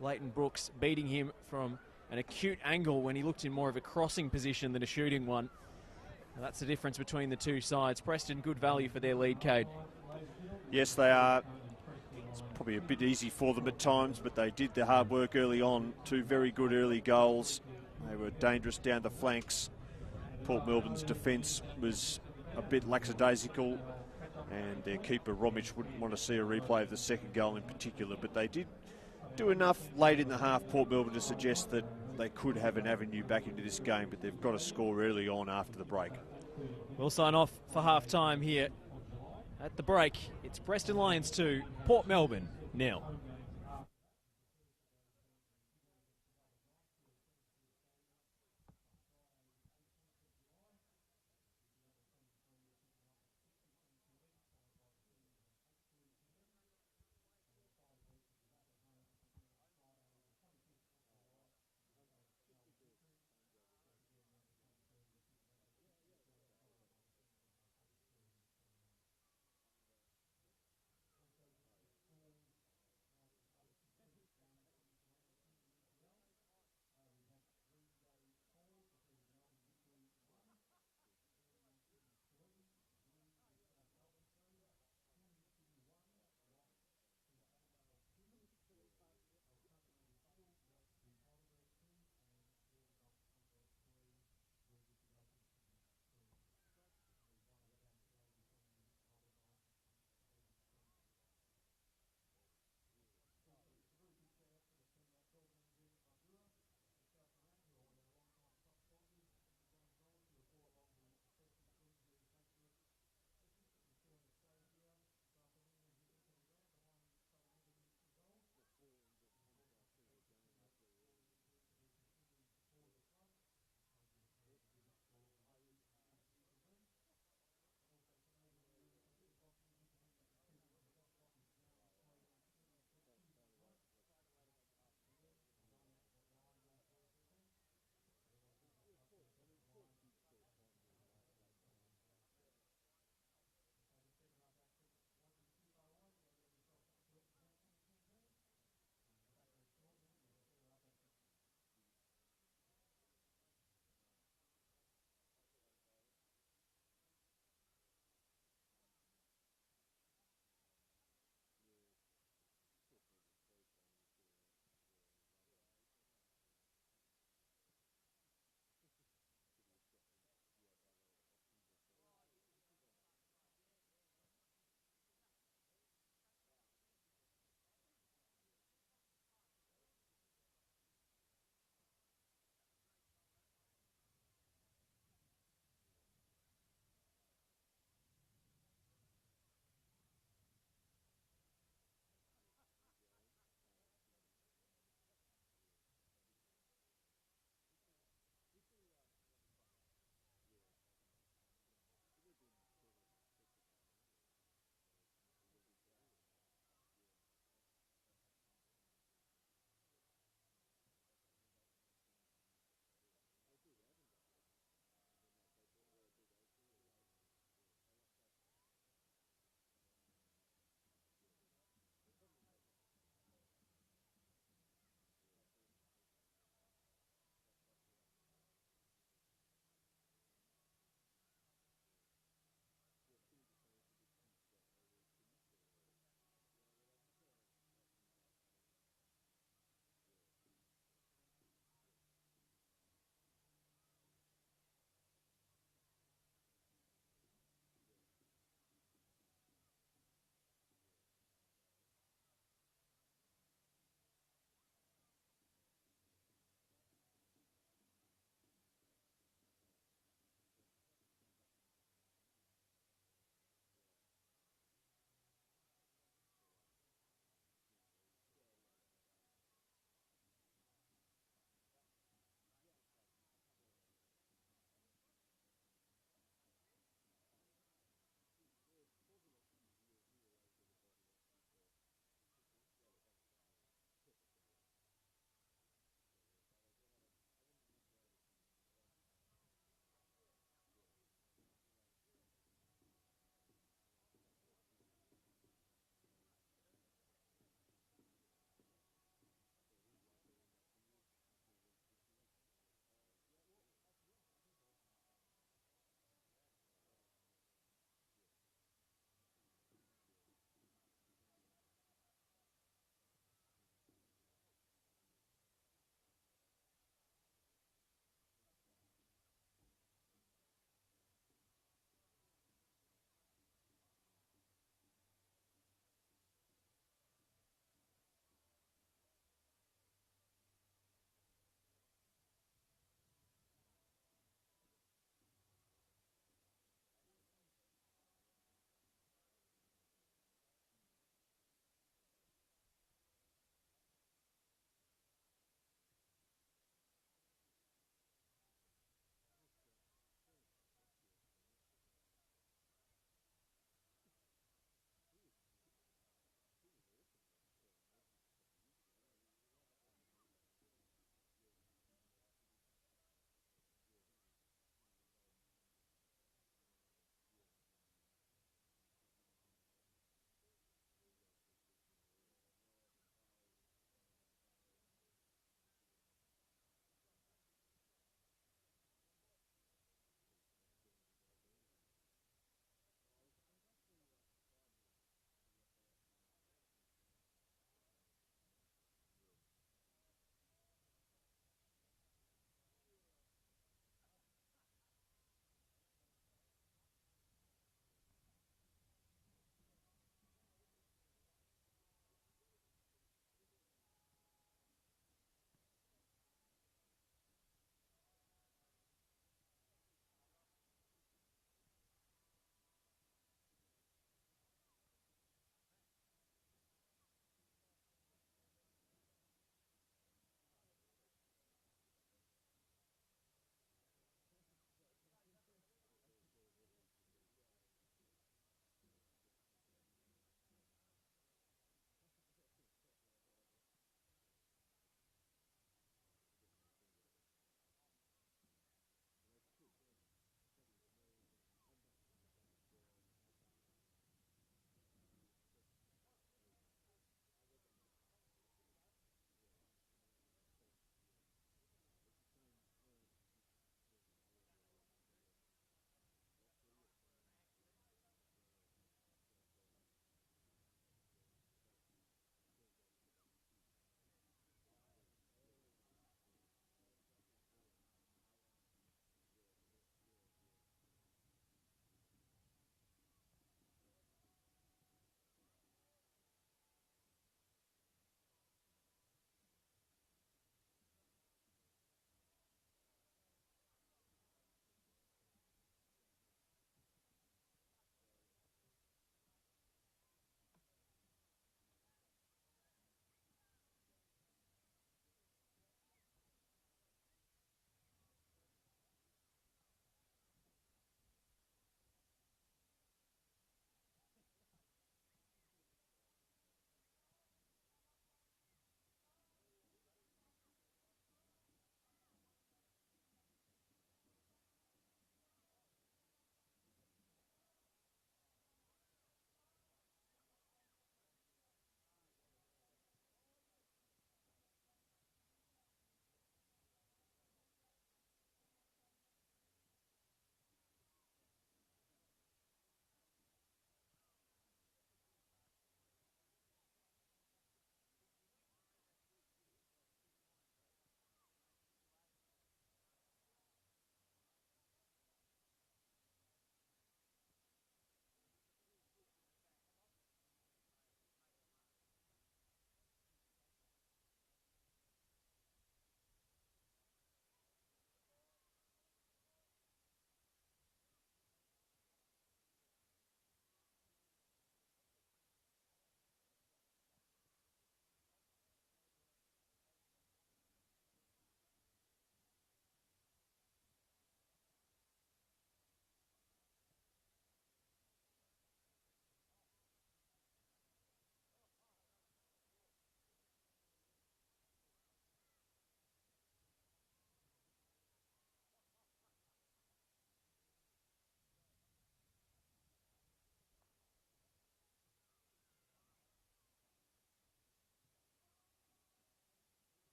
Leighton Brooks beating him from an acute angle when he looked in more of a crossing position than a shooting one. Now that's the difference between the two sides. Preston, good value for their lead, Cade. Yes, they are. It's probably a bit easy for them at times, but they did the hard work early on. 2 very good early goals. They were dangerous down the flanks. Port Melbourne's defence was a bit lackadaisical, and their keeper Romic wouldn't want to see a replay of the second goal in particular, but they did do enough late in the half, Port Melbourne, to suggest that they could have an avenue back into this game, but they've got to score early on after the break. We'll sign off for half-time here. At the break, it's Preston Lions 2, Port Melbourne 0.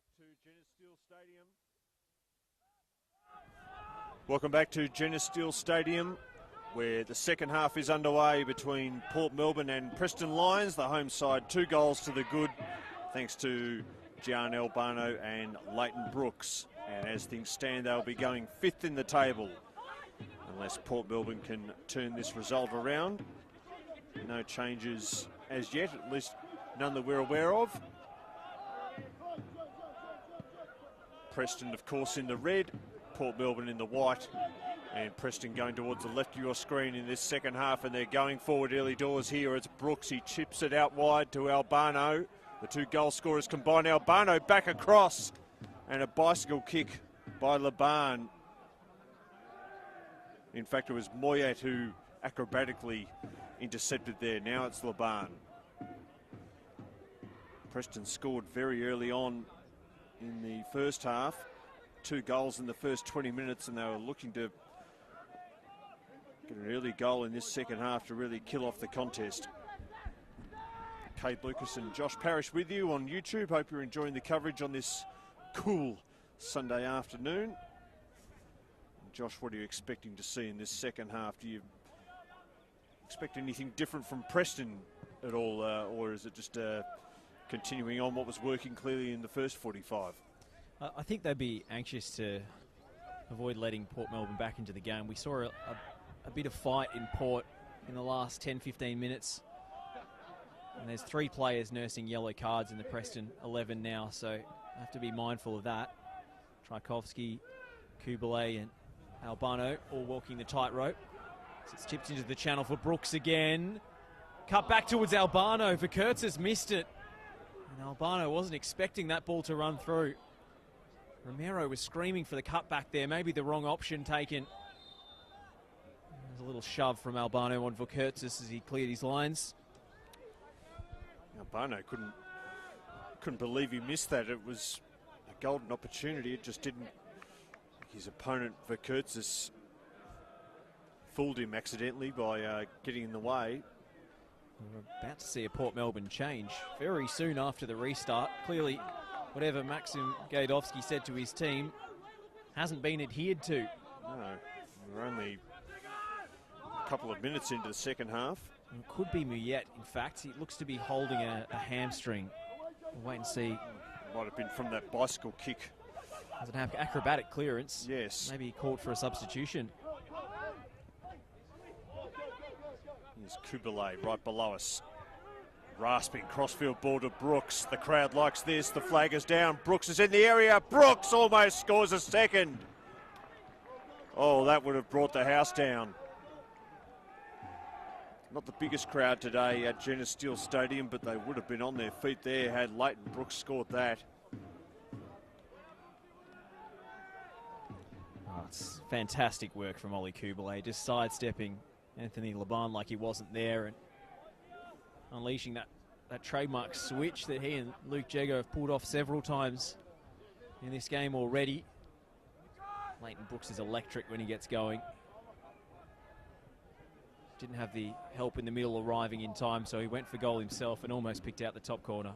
back to Genessteel Stadium. Welcome back to Genessteel Stadium, where the second half is underway between Port Melbourne and Preston Lions. The home side 2 goals to the good, thanks to Gian Albano and Leighton Brooks. And as things stand, they'll be going 5th in the table, unless Port Melbourne can turn this result around. No changes as yet, at least none that we're aware of. Preston, of course, in the red, Port Melbourne in the white, and Preston going towards the left of your screen in this second half, and they're going forward early doors here. It's Brooks, he chips it out wide to Albano. The 2 goal scorers combine. Albano back across, and a bicycle kick by Laban. In fact, it was Moyet who acrobatically intercepted there. Now it's Laban. Preston scored very early on in the first half. 2 goals in the first 20 minutes, and they were looking to get an early goal in this second half to really kill off the contest. Kate Lucas and Josh Parrish with you on YouTube. Hope you're enjoying the coverage on this cool Sunday afternoon. Josh, what are you expecting to see in this second half? Do you expect anything different from Preston at all, or is it just continuing on what was working clearly in the first 45? I think they'd be anxious to avoid letting Port Melbourne back into the game. We saw a bit of fight in Port in the last 10-15 minutes. And there's 3 players nursing yellow cards in the Preston 11 now, so I have to be mindful of that. Tchaikovsky, Kubalay and Albano all walking the tightrope. So it's tipped into the channel for Brooks again. Cut back towards Albano. Vakurtzis missed it. And Albano wasn't expecting that ball to run through. Romero was screaming for the cutback there. Maybe the wrong option taken. There's a little shove from Albano on Vakurtzis as he cleared his lines. Albano couldn't believe he missed that. It was a golden opportunity. It just didn't. His opponent Vakurtzis fooled him accidentally by getting in the way. We're about to see a Port Melbourne change very soon after the restart. Clearly, whatever Maxim Gajdowski said to his team hasn't been adhered to. No, we're only a couple of minutes into the second half. It could be Muyet, in fact. He looks to be holding a hamstring. We'll wait and see. Might have been from that bicycle kick. Doesn't have acrobatic clearance. Yes. Maybe he called for a substitution. Here's Kubalay right below us. Rasping crossfield ball to Brooks. The crowd likes this. The flag is down. Brooks is in the area. Brooks almost scores a second. Oh, that would have brought the house down. Not the biggest crowd today at Genessteel Stadium, but they would have been on their feet there had Leighton Brooks scored that. Oh, it's fantastic work from Ollie Kubalay, just sidestepping Anthony Laban like he wasn't there and unleashing that trademark switch that he and Luke Jego have pulled off several times in this game already. Leighton Brooks is electric when he gets going. Didn't have the help in the middle arriving in time, so he went for goal himself and almost picked out the top corner.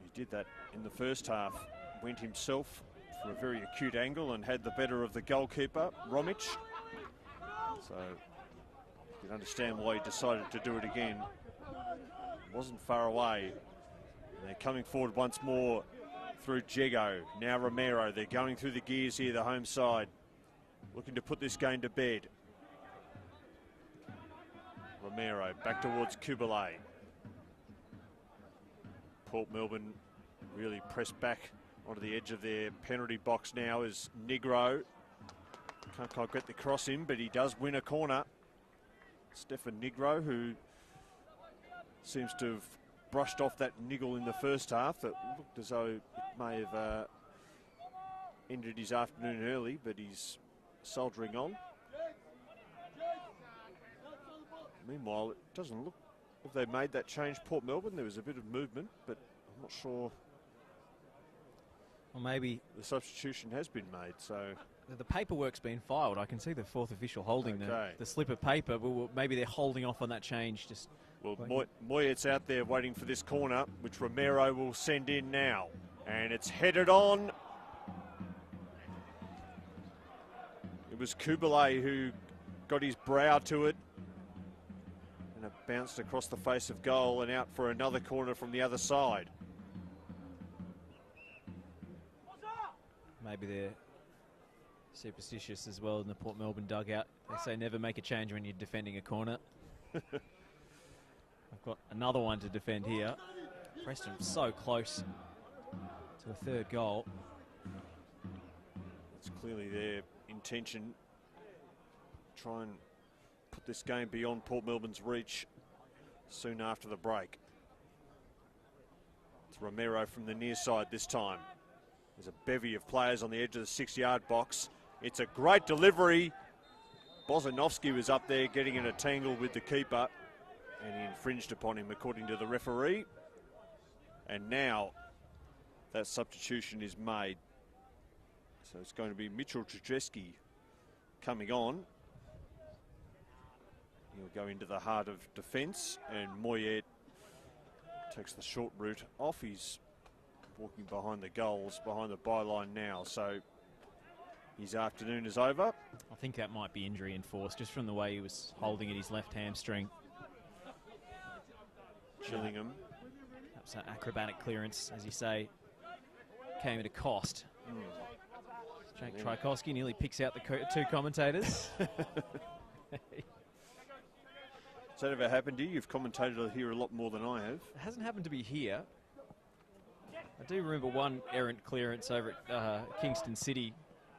He did that in the first half. Went himself for a very acute angle and had the better of the goalkeeper, Romic. So you can understand why he decided to do it again. Wasn't far away. And they're coming forward once more through Jego. Now Romero. They're going through the gears here, the home side. Looking to put this game to bed. Romero back towards Kubalay. Port Melbourne really pressed back onto the edge of their penalty box now as Negro. Can't quite get the cross in, but he does win a corner. Stefan Negro, who seems to have brushed off that niggle in the first half. That looked as though it may have ended his afternoon early, but he's soldiering on. Meanwhile, it doesn't look if they made that change, Port Melbourne. There was a bit of movement, but I'm not sure. Well, maybe the substitution has been made, so the paperwork's been filed. I can see the fourth official holding the slip of paper, but maybe they're holding off on that change just Well, Moyet's out there waiting for this corner, which Romero will send in now. And it's headed on. It was Kubalay who got his brow to it. And it bounced across the face of goal and out for another corner from the other side. Maybe they're superstitious as well in the Port Melbourne dugout. They say never make a change when you're defending a corner. I've got another one to defend here. Preston so close to a third goal. It's clearly their intention. Try and put this game beyond Port Melbourne's reach soon after the break. It's Romero from the near side this time. There's a bevy of players on the edge of the 6-yard box. It's a great delivery. Bozanovsky was up there getting in a tangle with the keeper, and he infringed upon him according to the referee. And now that substitution is made. So it's going to be Mitchell Trzeski coming on. He'll go into the heart of defence, and Moyet takes the short route off. He's walking behind the goals, behind the byline now. So his afternoon is over. I think that might be injury enforced, just from the way he was holding at his left hamstring. Gillingham. Perhaps that acrobatic clearance, as you say, came at a cost. Jake Trajkowski nearly picks out the two commentators. Has that ever happened to you? You've commentated here a lot more than I have. It hasn't happened to be here. I do remember one errant clearance over at Kingston City,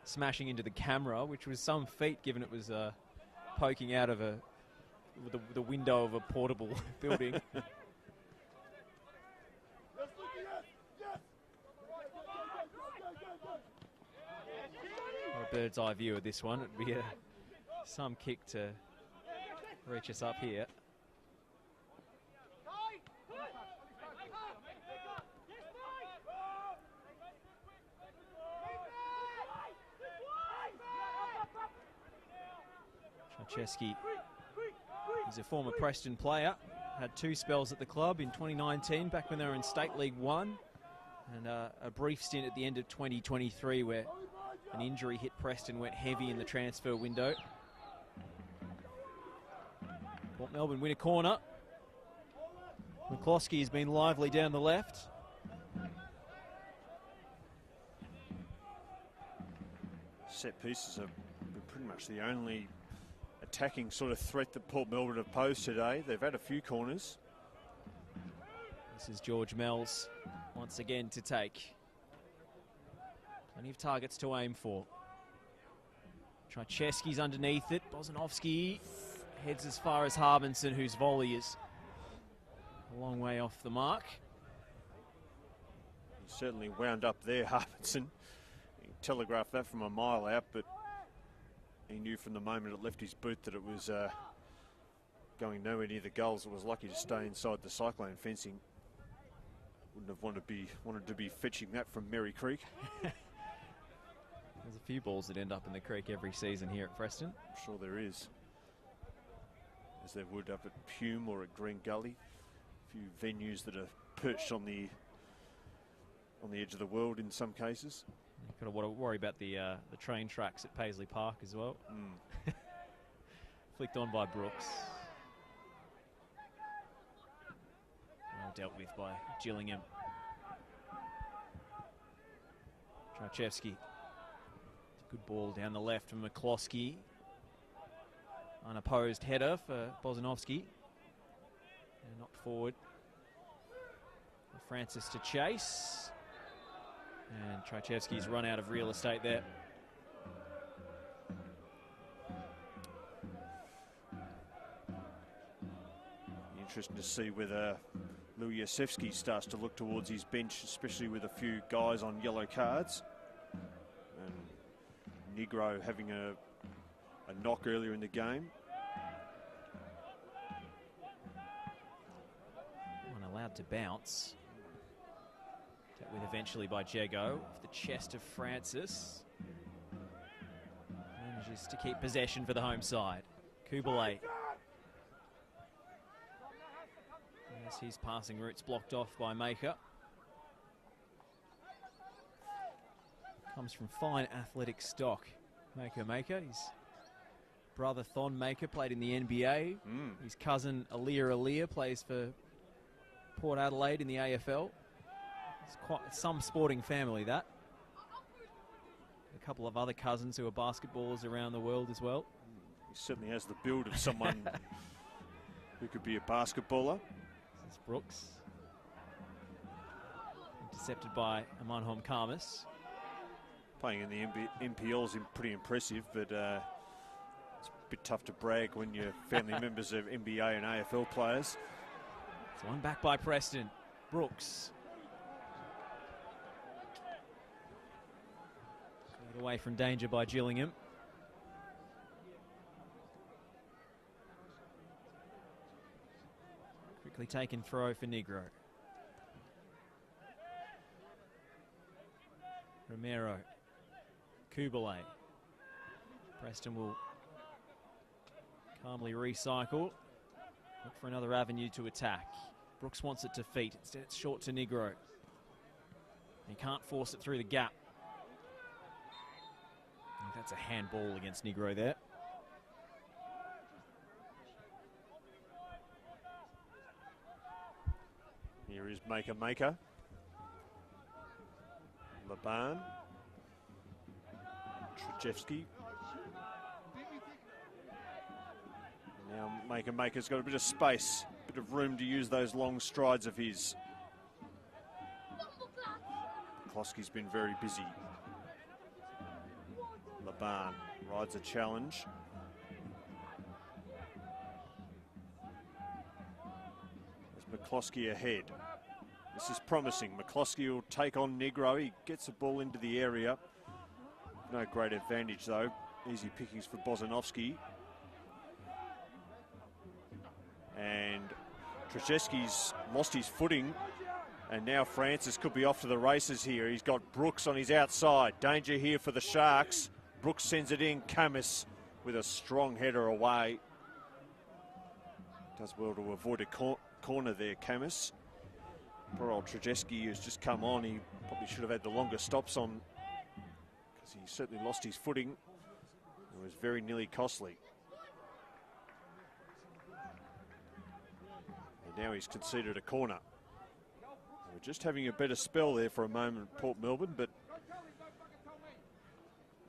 smashing into the camera, which was some feat given it was poking out of the window of a portable building. A bird's eye view of this one. It'd be some kick to reach us up here. Trzaski is a former Preston player, had 2 spells at the club in 2019, back when they were in State League 1, and a brief stint at the end of 2023 where an injury hit Preston, went heavy in the transfer window. Port Melbourne win a corner. McCloskey has been lively down the left. Set pieces are pretty much the only attacking sort of threat that Port Melbourne have posed today. They've had a few corners. This is George Mells once again to take. Plenty of targets to aim for. Trzaski's underneath it. Bozanovsky heads as far as Harbinson, whose volley is a long way off the mark. He certainly wound up there, Harbinson. He telegraphed that from a mile out, but he knew from the moment it left his boot that it was going nowhere near the goals. It was lucky to stay inside the cyclone fencing. Wouldn't have wanted to be fetching that from Merry Creek. There's a few balls that end up in the creek every season here at Preston. I'm sure there is. As there would up at Hume or at Green Gully. A few venues that are perched on the edge of the world in some cases. You've got to worry about the train tracks at Paisley Park as well. Flicked on by Brooks. Well dealt with by Gillingham. Trzaski. Good ball down the left from McCloskey. Unopposed header for Bozanovsky. And knocked forward. Francis to chase. And Trzaski's run out of real estate there. Interesting to see whether Lujasevski starts to look towards his bench, especially with a few guys on yellow cards. And Negro having a knock earlier in the game. One allowed to bounce. Dealt with eventually by Jego. Off the chest of Francis. Manages to keep possession for the home side. Kubalay. As his passing route's blocked off by Maker. Comes from fine athletic stock. Maker. His brother Thon Maker played in the NBA. His cousin Alir plays for Port Adelaide in the AFL. It's quite some sporting family, that. A couple of other cousins who are basketballers around the world as well. He certainly has the build of someone who could be a basketballer. This is Brooks. Intercepted by Amanhom Khamis. Playing in the NPL is pretty impressive, but it's a bit tough to brag when you're family members of NBA and AFL players. It's one back by Preston. Brooks. Got away from danger by Gillingham. Quickly taken throw for Negro. Romero. Kubalay. Preston will calmly recycle. Look for another avenue to attack. Brooks wants it to feet. Instead, it's short to Negro. He can't force it through the gap. I think that's a handball against Negro there. Here is Maker. Laban. Trajewski. Now Maker's got a bit of space, a bit of room to use those long strides of his. Kloski's been very busy. Laban rides a challenge. There's McCloskey ahead. This is promising. McCloskey will take on Negro. He gets the ball into the area. No great advantage though. Easy pickings for Bozanovsky. And Trajewski's lost his footing. And now Francis could be off to the races here. He's got Brooks on his outside. Danger here for the Sharks. Brooks sends it in. Khamis with a strong header away. Does well to avoid a corner there, Khamis. Poor old Trajewski has just come on. He probably should have had the longer stops on, because he certainly lost his footing. It was very nearly costly. And now he's conceded a corner. We're just having a better spell there for a moment at Port Melbourne, but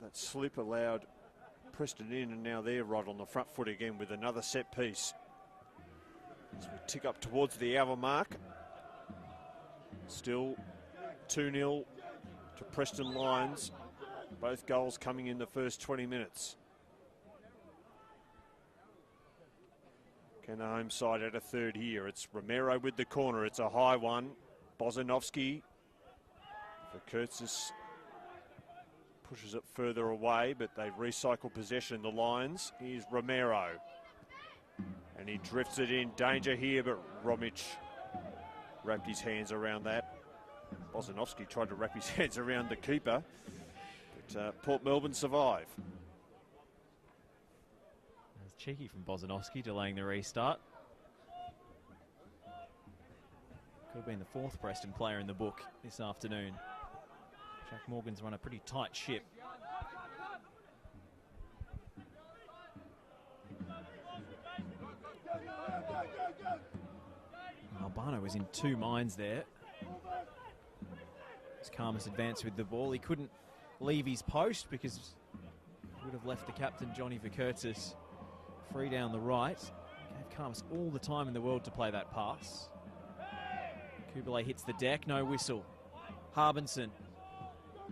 that slip allowed Preston in, and now they're right on the front foot again with another set piece. As we tick up towards the hour mark. Still 2-0 to Preston Lions. Both goals coming in the first 20 minutes. Can the home side add a third here? It's Romero with the corner. It's a high one. Bozanovsky. Verkurtzis pushes it further away, but they recycle possession, the Lions. Here's Romero. And he drifts it in. Danger here, but Romic wrapped his hands around that. Bozanovsky tried to wrap his hands around the keeper, but Port Melbourne survive. That's cheeky from Bozanovsky, delaying the restart. Could have been the fourth Preston player in the book this afternoon. Jack Morgan's run a pretty tight ship. Albano was in two minds there. As Khamis advanced with the ball, he couldn't leave his post because he would have left the captain, Johnny Verkurtzis, free down the right. Gave Khamis all the time in the world to play that pass. Kubalay hits the deck, no whistle. Harbinson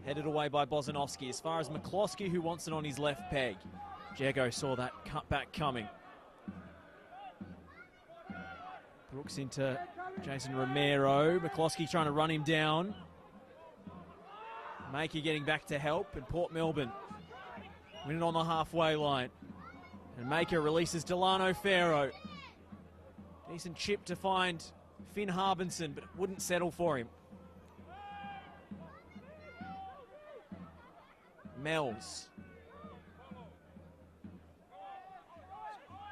headed away by Bozanovsky as far as McCloskey, who wants it on his left peg. Jago saw that cutback coming. Brooks into Jason Romero. McCloskey trying to run him down. Maker getting back to help, and Port Melbourne winning on the halfway line. And Maker releases Delano Farrow. Decent chip to find Finn Harbinson, but it wouldn't settle for him. Mells.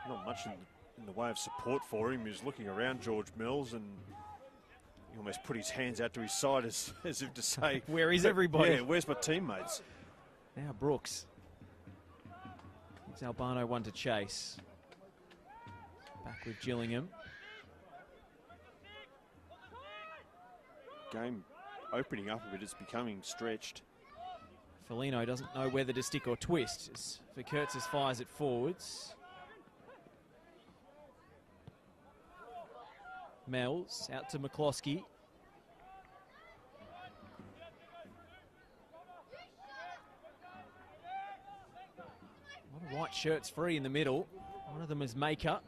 Not much in in the way of support for him. He was looking around George Mills and he almost put his hands out to his side as if to say, where is everybody? Yeah, where's my teammates? Now Brooks. It's Albano one to chase. Back with Gillingham. Game opening up a bit, it's becoming stretched. Foligno doesn't know whether to stick or twist as Vikertzis fires it forwards. Mells out to Marovski. A lot of white shirts free in the middle. One of them is Maker.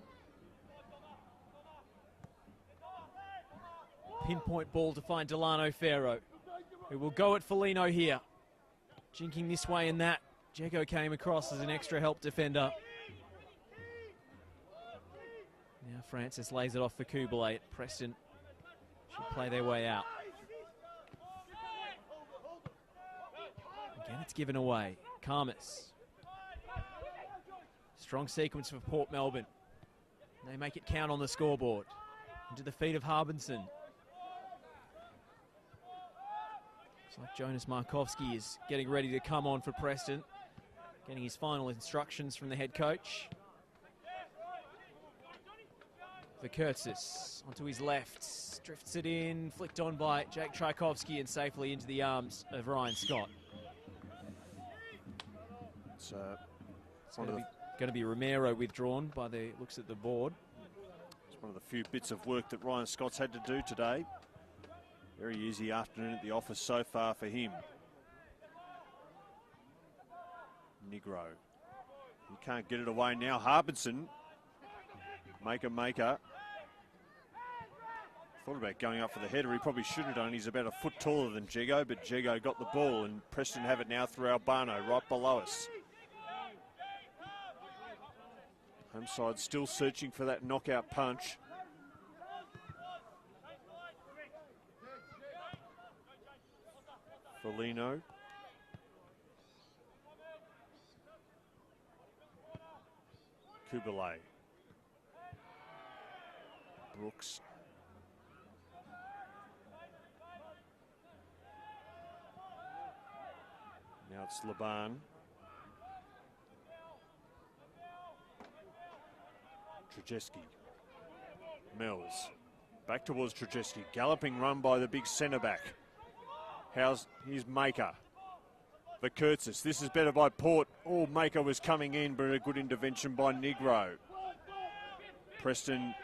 Pinpoint ball to find Delano Ferro, who will go at Foligno here. Jinking this way and that. Jego came across as an extra help defender. Now Francis lays it off for Kubalay. Preston should play their way out. Again, it's given away. Karmas. Strong sequence for Port Melbourne. They make it count on the scoreboard. Into the feet of Harbinson. Looks like Jonas Markovski is getting ready to come on for Preston. Getting his final instructions from the head coach. Vikertzis onto his left. Drifts it in. Flicked on by Jake Tchaikovsky and safely into the arms of Ryan Scott. It's going to be Romero withdrawn by the looks at the board. It's one of the few bits of work that Ryan Scott's had to do today. Very easy afternoon at the office so far for him. Negro. He can't get it away now. Harbinson. Maker. Thought about going up for the header. He probably shouldn't have done. He's about a foot taller than Jego, but Jego got the ball and Preston have it now through Albano right below us. Home side still searching for that knockout punch. Foligno. Kubalay. Brooks. Now it's Laban. Trzeski. Mills. Back towards Trzeski. Galloping run by the big centre back. Here's Maker. Vikertzis. This is better by Port. Oh, Maker was coming in, but a good intervention by Negro. Preston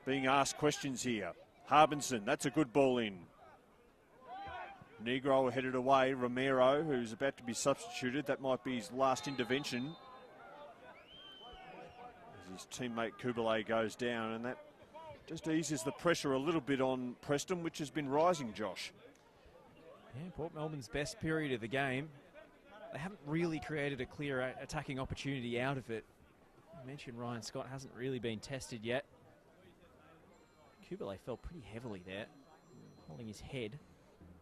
being asked questions here. Harbinson, that's a good ball in. Negro headed away. Romero, who's about to be substituted. That might be his last intervention. As his teammate Kubalay goes down, and that just eases the pressure a little bit on Preston, which has been rising, Josh. Yeah, Port Melbourne's best period of the game. They haven't really created a clear attacking opportunity out of it. I mentioned Ryan Scott hasn't really been tested yet. Kubalay fell pretty heavily there, holding his head.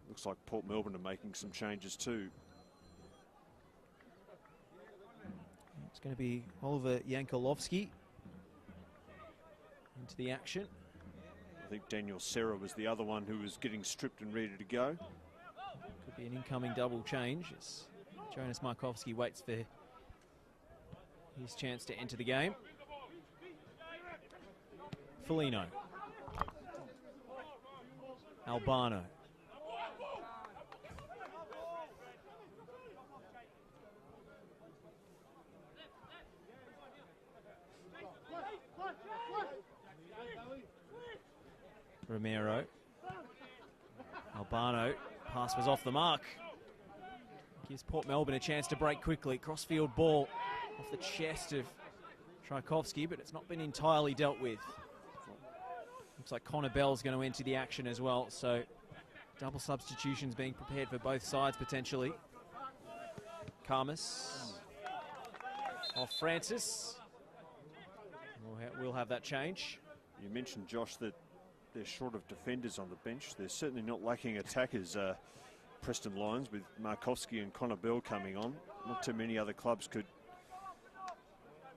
Looks like Port Melbourne are making some changes too. It's going to be Oliver Yankolovsky into the action. I think Daniel Serra was the other one who was getting stripped and ready to go. Could be an incoming double change as Jonas Markovski waits for his chance to enter the game. Foligno. Albano. Romero. Albano. Pass was off the mark. Gives Port Melbourne a chance to break quickly. Crossfield ball off the chest of Tchaikovsky, but it's not been entirely dealt with. Looks like Connor Bell's going to enter the action as well, so double substitutions being prepared for both sides potentially. Karmas off Francis. We'll have that change. You mentioned, Josh, that they're short of defenders on the bench. They're certainly not lacking attackers, Preston Lions, with Markovski and Connor Bell coming on. Not too many other clubs could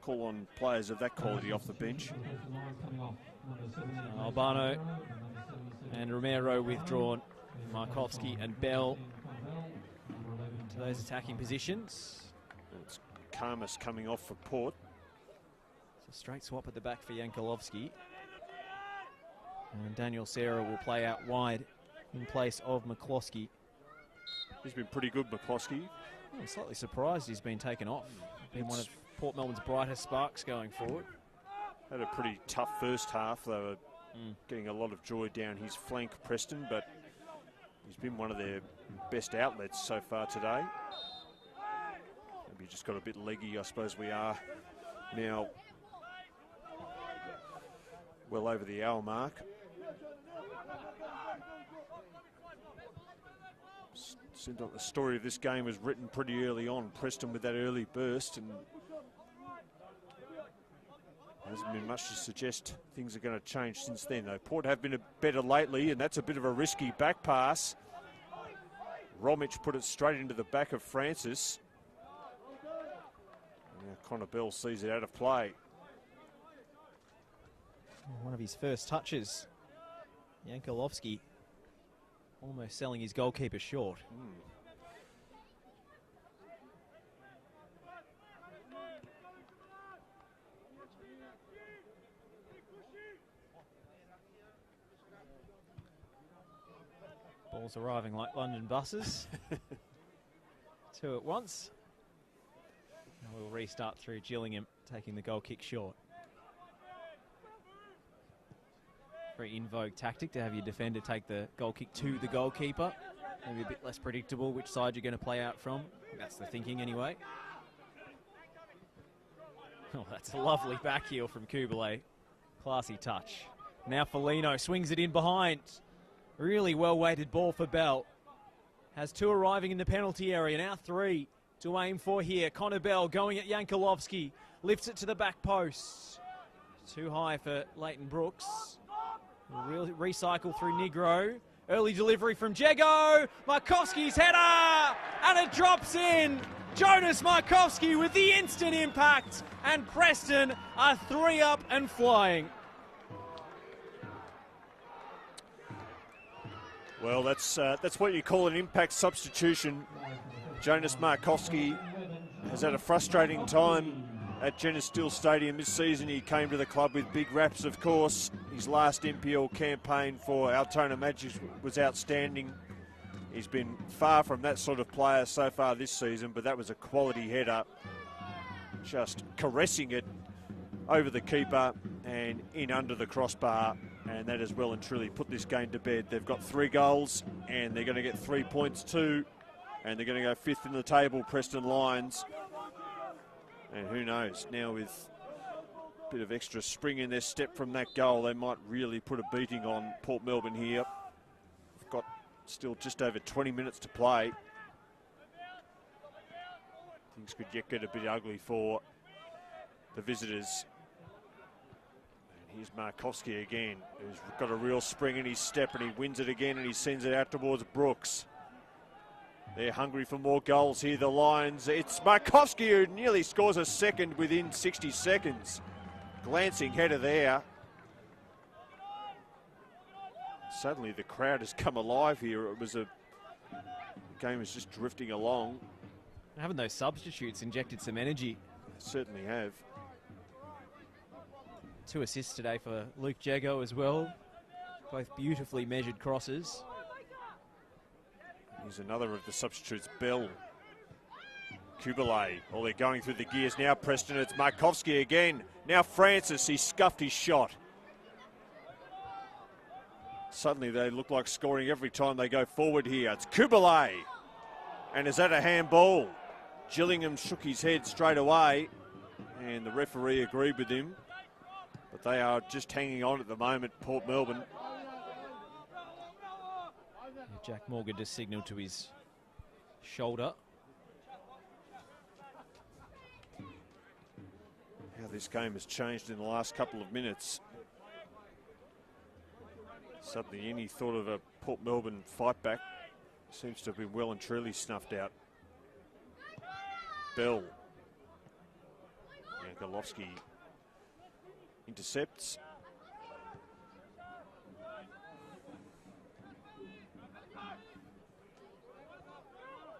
call on players of that quality off the bench. Albano and Romero withdrawn. Marovski and Bell to those attacking positions. It's Karmas coming off for Port. It's a straight swap at the back for Yankolovski. And Daniel Serra will play out wide in place of McCloskey. He's been pretty good, McCloskey. I'm slightly surprised he's been taken off. Been one of Port Melbourne's brightest sparks going forward. Had a pretty tough first half. They were getting a lot of joy down his flank, Preston, but he's been one of their best outlets so far today. Maybe just got a bit leggy, I suppose we are now well over the hour mark. Seems like the story of this game was written pretty early on. Preston with that early burst, and hasn't been much to suggest things are going to change since then, though. Port have been better lately, and that's a bit of a risky back pass. Romic put it straight into the back of Francis. Now Connor Bell sees it out of play. One of his first touches. Yankolovski almost selling his goalkeeper short. Ball's arriving like London buses. Two at once. And we'll restart through Gillingham, taking the goal kick short. Very in vogue tactic to have your defender take the goal kick to the goalkeeper. Maybe a bit less predictable which side you're going to play out from. That's the thinking anyway. Oh, that's a lovely back heel from Kubalay. Classy touch. Now Foligno swings it in behind. Really well-weighted ball for Bell. Has two arriving in the penalty area. Now three to aim for here. Connor Bell going at Yankolovski. Lifts it to the back post. Too high for Leighton Brooks. Recycle through Negro. Early delivery from Jego. Markovski's header! And it drops in. Jonas Markovski with the instant impact. And Preston are 3 up and flying. Well, that's what you call an impact substitution. Jonas Markovski has had a frustrating time at Jenner Steel Stadium this season. He came to the club with big raps, of course. His last NPL campaign for Altona Magic was outstanding. He's been far from that sort of player so far this season, but that was a quality header. Just caressing it over the keeper and in under the crossbar. And that has well and truly put this game to bed. They've got 3 goals and they're going to get 3 points too. And they're going to go 5th in the table, Preston Lions. And who knows, now with a bit of extra spring in their step from that goal, they might really put a beating on Port Melbourne here. They've got still just over 20 minutes to play. Things could yet get a bit ugly for the visitors. And here's Markovski again, who's got a real spring in his step, and he wins it again and he sends it out towards Brooks. They're hungry for more goals here, the Lions. It's Markovski who nearly scores a second within 60 seconds. Glancing header there. Suddenly the crowd has come alive here. It was the game was just drifting along. Haven't those substitutes injected some energy? They certainly have. 2 assists today for Luke Jego as well. Both beautifully measured crosses. Here's another of the substitutes, Bell. Kubalay. Oh, they're going through the gears now, Preston. It's Markovski again. Now Francis, he scuffed his shot. Suddenly they look like scoring every time they go forward here. It's Kubalay. And is that a handball? Gillingham shook his head straight away. And the referee agreed with him. But they are just hanging on at the moment, Port Melbourne. Jack Morgan just signalled to his shoulder. How this game has changed in the last couple of minutes. Suddenly any thought of a Port Melbourne fight back seems to have been well and truly snuffed out. Bell. And Marovski intercepts.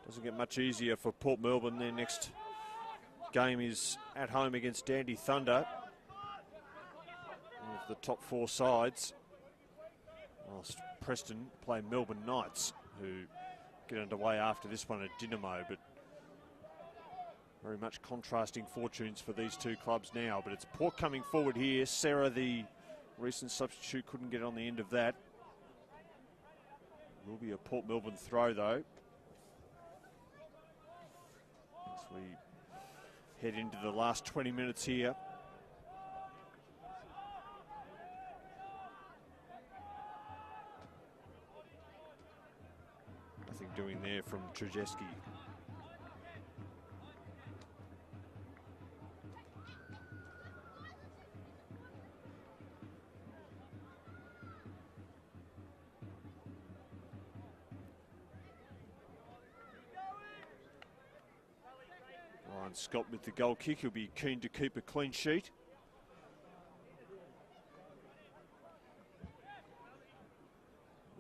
Doesn't get much easier for Port Melbourne. Their next game is at home against Dandy Thunder, one of the top 4 sides, whilst Preston play Melbourne Knights, who get underway after this one at Dynamo. But very much contrasting fortunes for these two clubs now. But it's Port coming forward here. Sarah, the recent substitute, couldn't get on the end of that. Will be a Port Melbourne throw though, as we head into the last 20 minutes here. Nothing doing there from Trzeski. Scott with the goal kick. He'll be keen to keep a clean sheet.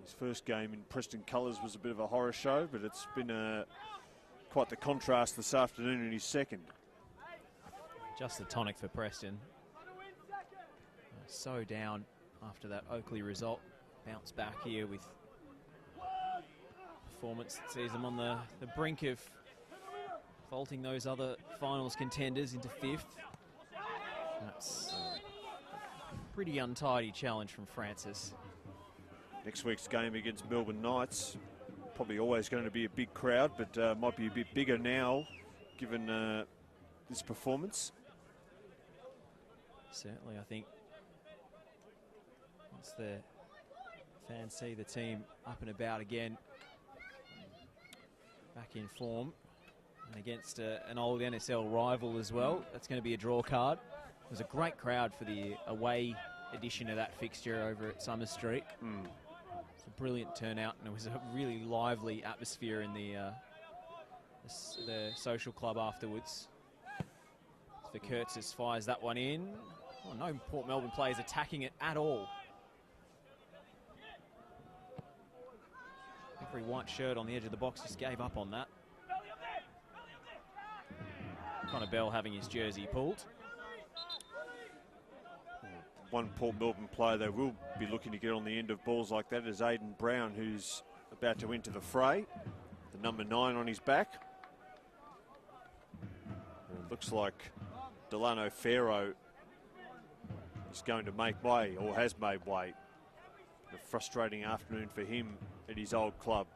His first game in Preston colours was a bit of a horror show, but it's been quite the contrast this afternoon in his second. Just the tonic for Preston. So down after that Oakley result. Bounce back here with performance that sees them on the brink of vaulting those other finals contenders into 5th. That's a pretty untidy challenge from Francis. Next week's game against Melbourne Knights, probably always going to be a big crowd, but might be a bit bigger now given this performance. Certainly, I think once the fans see the team up and about again, back in form, and against an old NSL rival as well, that's going to be a draw card. It was a great crowd for the away edition of that fixture over at Summer Street. It's a brilliant turnout, and it was a really lively atmosphere in the social club afterwards. Kurtzis fires that one in. Oh, no Port Melbourne players attacking it at all. Every white shirt on the edge of the box just gave up on that. Connor Bell having his jersey pulled. One Port Melbourne player they will be looking to get on the end of balls like that is Aidan Brown, who's about to enter the fray. The number 9 on his back. And it looks like Delano Farrow is going to make way, or has made way. A frustrating afternoon for him at his old club.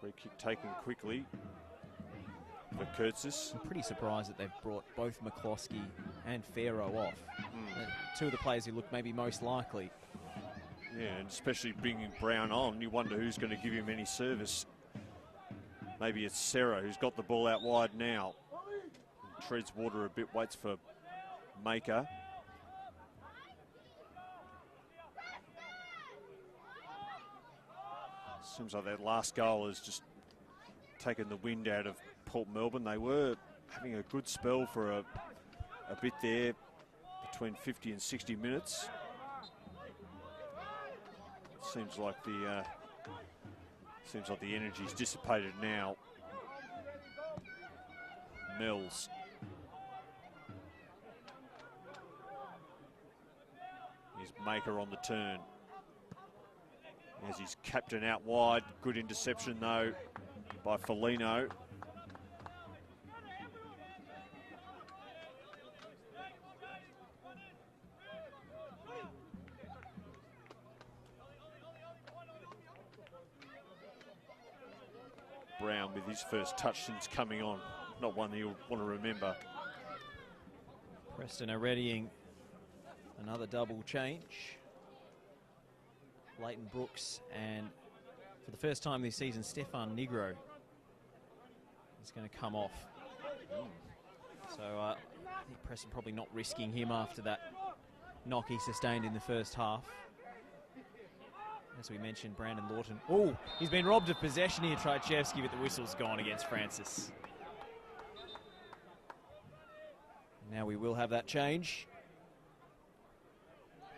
Free kick taken quickly for Kurtzis. I'm pretty surprised that they've brought both McCloskey and Farrow off. Two of the players who look maybe most likely. Yeah, and especially bringing Brown on, you wonder who's going to give him any service. Maybe it's Serra, who's got the ball out wide now. Treads water a bit, waits for Maker. Seems like that last goal has just taken the wind out of Port Melbourne. They were having a good spell for a bit there, between 50 and 60 minutes. Seems like the energy's dissipated now. Mills. Here's Maker on the turn. As he's captain out wide. Good interception though by Foligno. Brown with his first touch since coming on. Not one that you'll want to remember. Preston are readying another double change. Leighton Brooks, and for the first time this season, Stefan Negro is going to come off. So I think Preston probably not risking him after that knock he sustained in the first half. As we mentioned, Brandon Lawton. Oh, he's been robbed of possession here, Trychevsky, but the whistle's gone against Francis. Now we will have that change.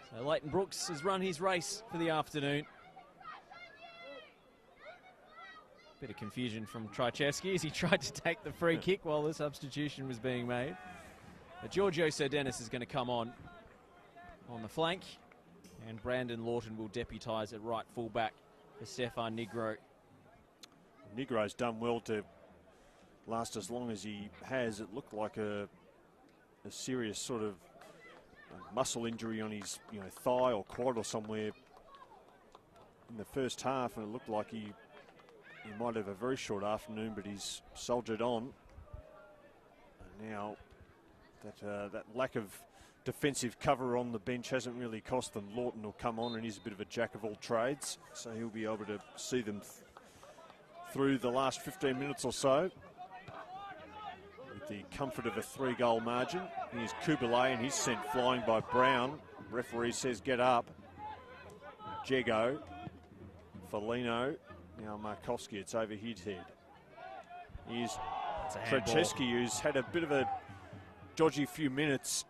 So Leighton Brooks has run his race for the afternoon. Bit of confusion from Trychevsky as he tried to take the free kick while the substitution was being made. But Giorgio Serdenis is going to come on the flank, and Brandon Lawton will deputise at right full-back for Stefan Nigro. Nigro's done well to last as long as he has. It looked like a serious sort of muscle injury on his thigh or quad or somewhere in the first half, and it looked like he might have a very short afternoon, but he's soldiered on. And now that lack of defensive cover on the bench hasn't really cost them. Lawton will come on, and he's a bit of a jack of all trades, so he'll be able to see them through the last 15 minutes or so with the comfort of a 3-goal margin. Here's Kubalay, and he's sent flying by Brown. Referee says get up. Jego, Foligno, now Marovski. It's over his head. Here's Trychevsky, who's had a bit of a dodgy few minutes.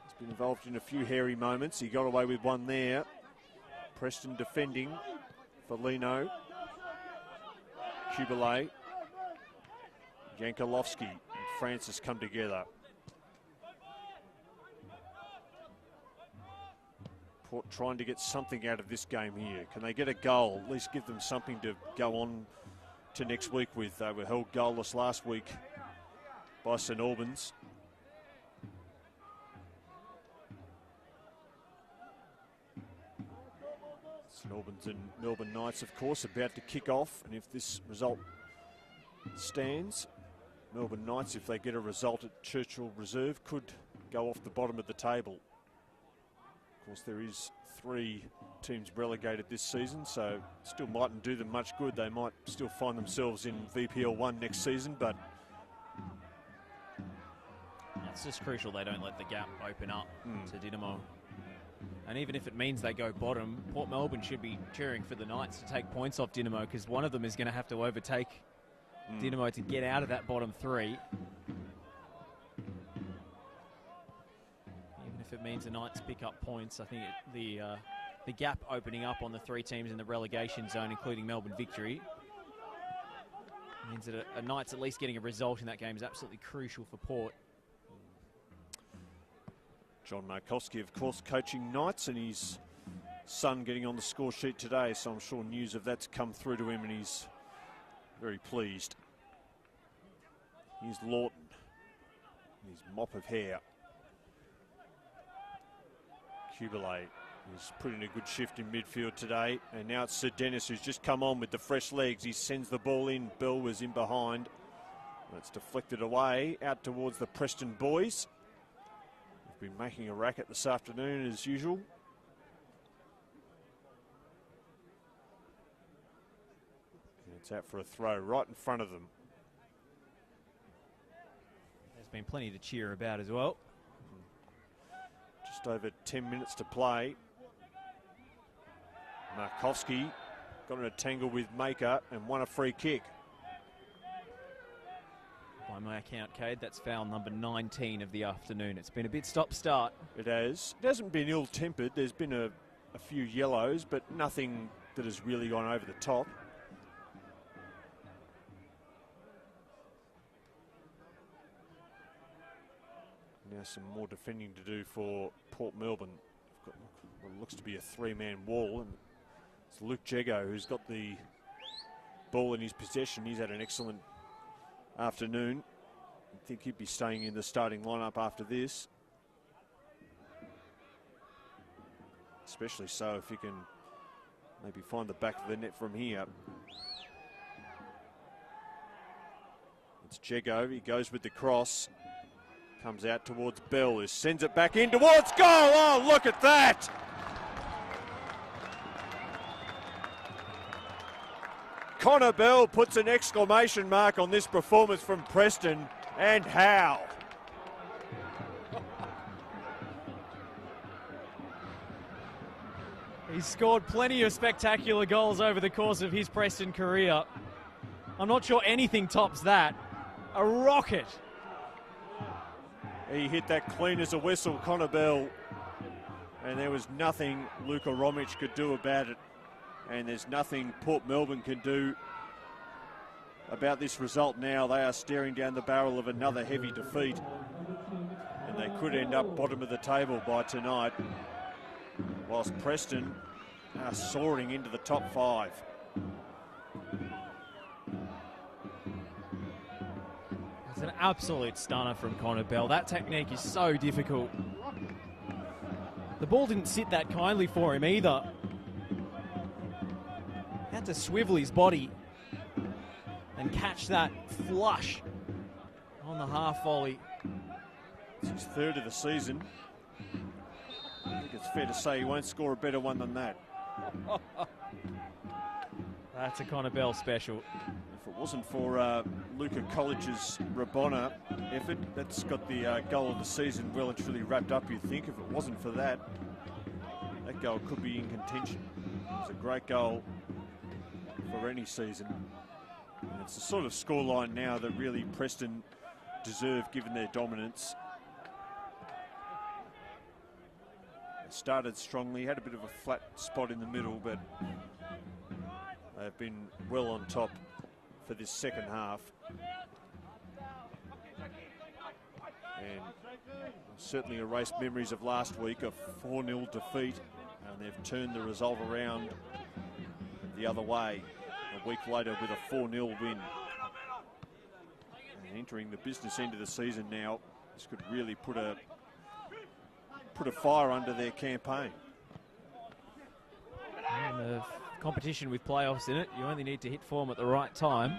He's been involved in a few hairy moments. He got away with one there. Preston defending. Foligno, Kubalay, Jankulovski, and Francis come together. Port trying to get something out of this game here. Can they get a goal? At least give them something to go on to next week with. They were held goalless last week by St Albans. St Albans and Melbourne Knights, of course, about to kick off. And if this result stands, Melbourne Knights, if they get a result at Churchill Reserve, could go off the bottom of the table. Of course, there is 3 teams relegated this season, so still mightn't do them much good. They might still find themselves in VPL 1 next season, but it's just crucial they don't let the gap open up to Dynamo. And even if it means they go bottom, Port Melbourne should be cheering for the Knights to take points off Dynamo, because one of them is going to have to overtake Dynamo to get out of that bottom 3. Even if it means the Knights pick up points, I think the gap opening up on the 3 teams in the relegation zone, including Melbourne Victory, means that a Knights at least getting a result in that game is absolutely crucial for Port. John Marovski, of course, coaching Knights, and his son getting on the score sheet today, so I'm sure news of that's come through to him, and he's very pleased. Here's Lawton, his mop of hair. Kubalay has put in a good shift in midfield today, and now it's Serdenis who's just come on with the fresh legs. He sends the ball in. Bell was in behind. That's deflected away out towards the Preston boys. We've been making a racket this afternoon as usual. And it's out for a throw right in front of them. There's been plenty to cheer about as well. Just over 10 minutes to play. Marovski got in a tangle with Maker and won a free kick. By my account, Cade, that's foul number 19 of the afternoon. It's been a bit stop-start. It has. It hasn't been ill-tempered. There's been a few yellows, but nothing that has really gone over the top. Now some more defending to do for Port Melbourne. Got what looks to be a 3-man wall, and it's Luke Jego who's got the ball in his possession. He's had an excellent afternoon. I think he'd be staying in the starting lineup after this. Especially so if he can maybe find the back of the net from here. It's Jego. He goes with the cross. Comes out towards Bell, who sends it back in towards goal. Oh, look at that! Connor Bell puts an exclamation mark on this performance from Preston, and how? He's scored plenty of spectacular goals over the course of his Preston career. I'm not sure anything tops that. A rocket. He hit that clean as a whistle, Connor Bell. And there was nothing Luka Romic could do about it. And there's nothing Port Melbourne can do about this result now. They are staring down the barrel of another heavy defeat. And they could end up bottom of the table by tonight, whilst Preston are soaring into the top 5. It's an absolute stunner from Connor Bell. That technique is so difficult. The ball didn't sit that kindly for him either. He had to swivel his body and catch that flush on the half volley. It's his 3rd of the season. I think it's fair to say he won't score a better one than that. That's a Connor Bell special. If it wasn't for Luca College's Rabona effort, that's got the goal of the season well and truly wrapped up, you'd think. If it wasn't for that, that goal could be in contention. It's a great goal for any season. And it's the sort of scoreline now that really Preston deserve, given their dominance. They started strongly, had a bit of a flat spot in the middle, but they've been well on top for this second half. And certainly erased memories of last week, a 4-0 defeat, and they've turned the result around the other way a week later with a 4-0 win. And entering the business end of the season now, this could really put a fire under their campaign. And the competition with playoffs in it, you only need to hit form at the right time.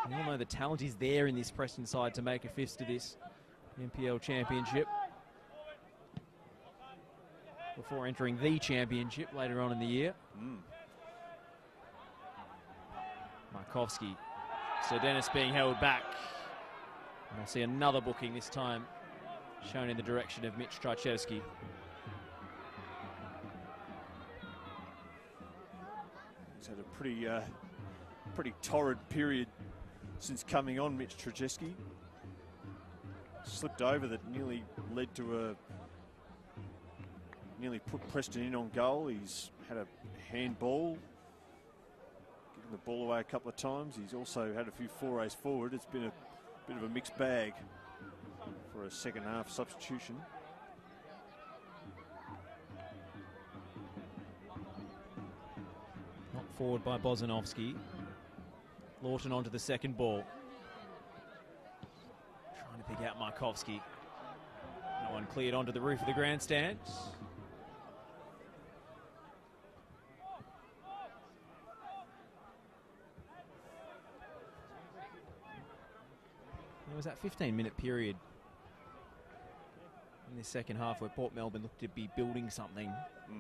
We all know the talent is there in this Preston side to make a fist to this NPL championship before entering the championship later on in the year. Marovski. So Dennis being held back. And we'll see another booking this time shown in the direction of Mitch Trajewski. He's had a pretty torrid period since coming on, Mitch Trajewski. Slipped over that nearly led to nearly put Preston in on goal. He's had a handball, given the ball away a couple of times. He's also had a few forays forward. It's been a bit of a mixed bag for a second half substitution. Knocked forward by Bozanovsky. Lawton onto the second ball. Trying to pick out Marovski. No one cleared onto the roof of the grandstand. There was that 15-minute period in the second half where Port Melbourne looked to be building something,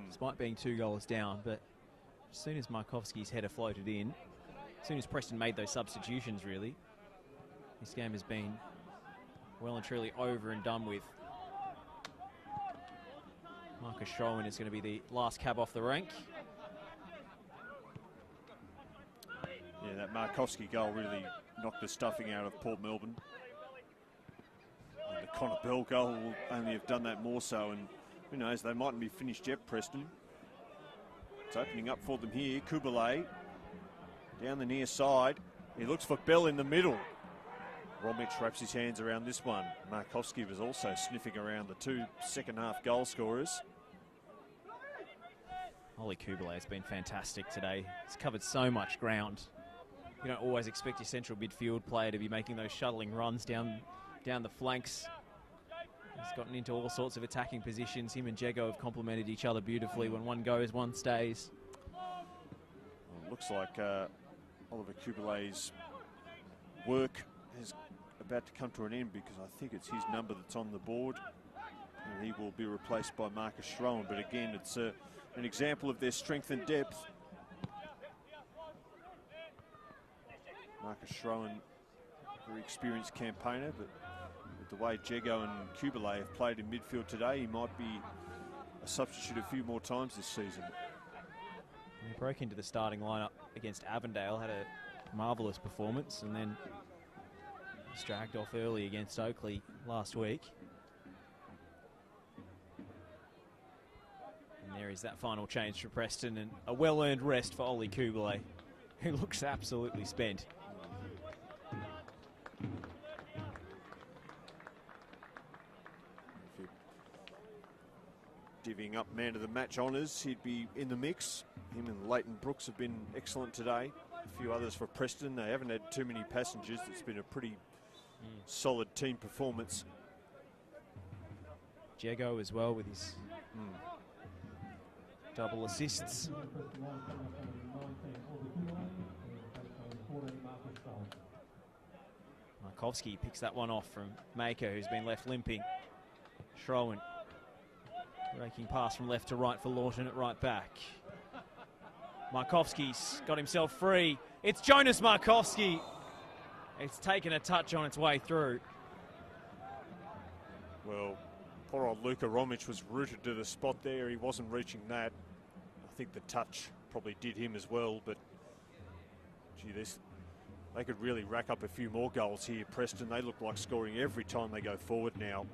despite being 2 goals down. But as soon as Marovski's header floated in, as soon as Preston made those substitutions, really, this game has been well and truly over and done with. Marcus Schroen is going to be the last cab off the rank. Yeah, that Marovski goal really knocked the stuffing out of Port Melbourne. And the Connor Bell goal will only have done that more so, and who knows, they mightn't be finished yet, Preston. It's opening up for them here. Kubalay down the near side. He looks for Bell in the middle. Romic wraps his hands around this one. Marovski was also sniffing around the 2 second half goal scorers. Ollie Kubalay has been fantastic today. He's covered so much ground. You don't always expect your central midfield player to be making those shuttling runs down the flanks. He's gotten into all sorts of attacking positions. Him and Jego have complemented each other beautifully. When one goes, one stays. Well, it looks like Oliver Kubalay's work is about to come to an end, because I think it's his number that's on the board, and he will be replaced by Marcus Schroen. But again, it's an example of their strength and depth. Marcus Schroen, very experienced campaigner, but with the way Jego and Kubalay have played in midfield today, he might be a substitute a few more times this season. Broke into the starting lineup against Avondale, had a marvellous performance, and then was dragged off early against Oakley last week. And there is that final change for Preston, and a well-earned rest for Ollie Kublai, who looks absolutely spent. Divvying up man of the match honours, he'd be in the mix. Him and Leighton Brooks have been excellent today. A few others for Preston. They haven't had too many passengers. It's been a pretty solid team performance. Jago as well with his double assists. Marovski picks that one off from Maker, who's been left limping. Schroen raking pass from left to right for Lawton at right back. Marovski's got himself free. It's Jonas Marovski. It's taken a touch on its way through. Well, poor old Luka Romic was rooted to the spot there. He wasn't reaching that. I think the touch probably did him as well, but gee, they could really rack up a few more goals here, Preston. They look like scoring every time they go forward now.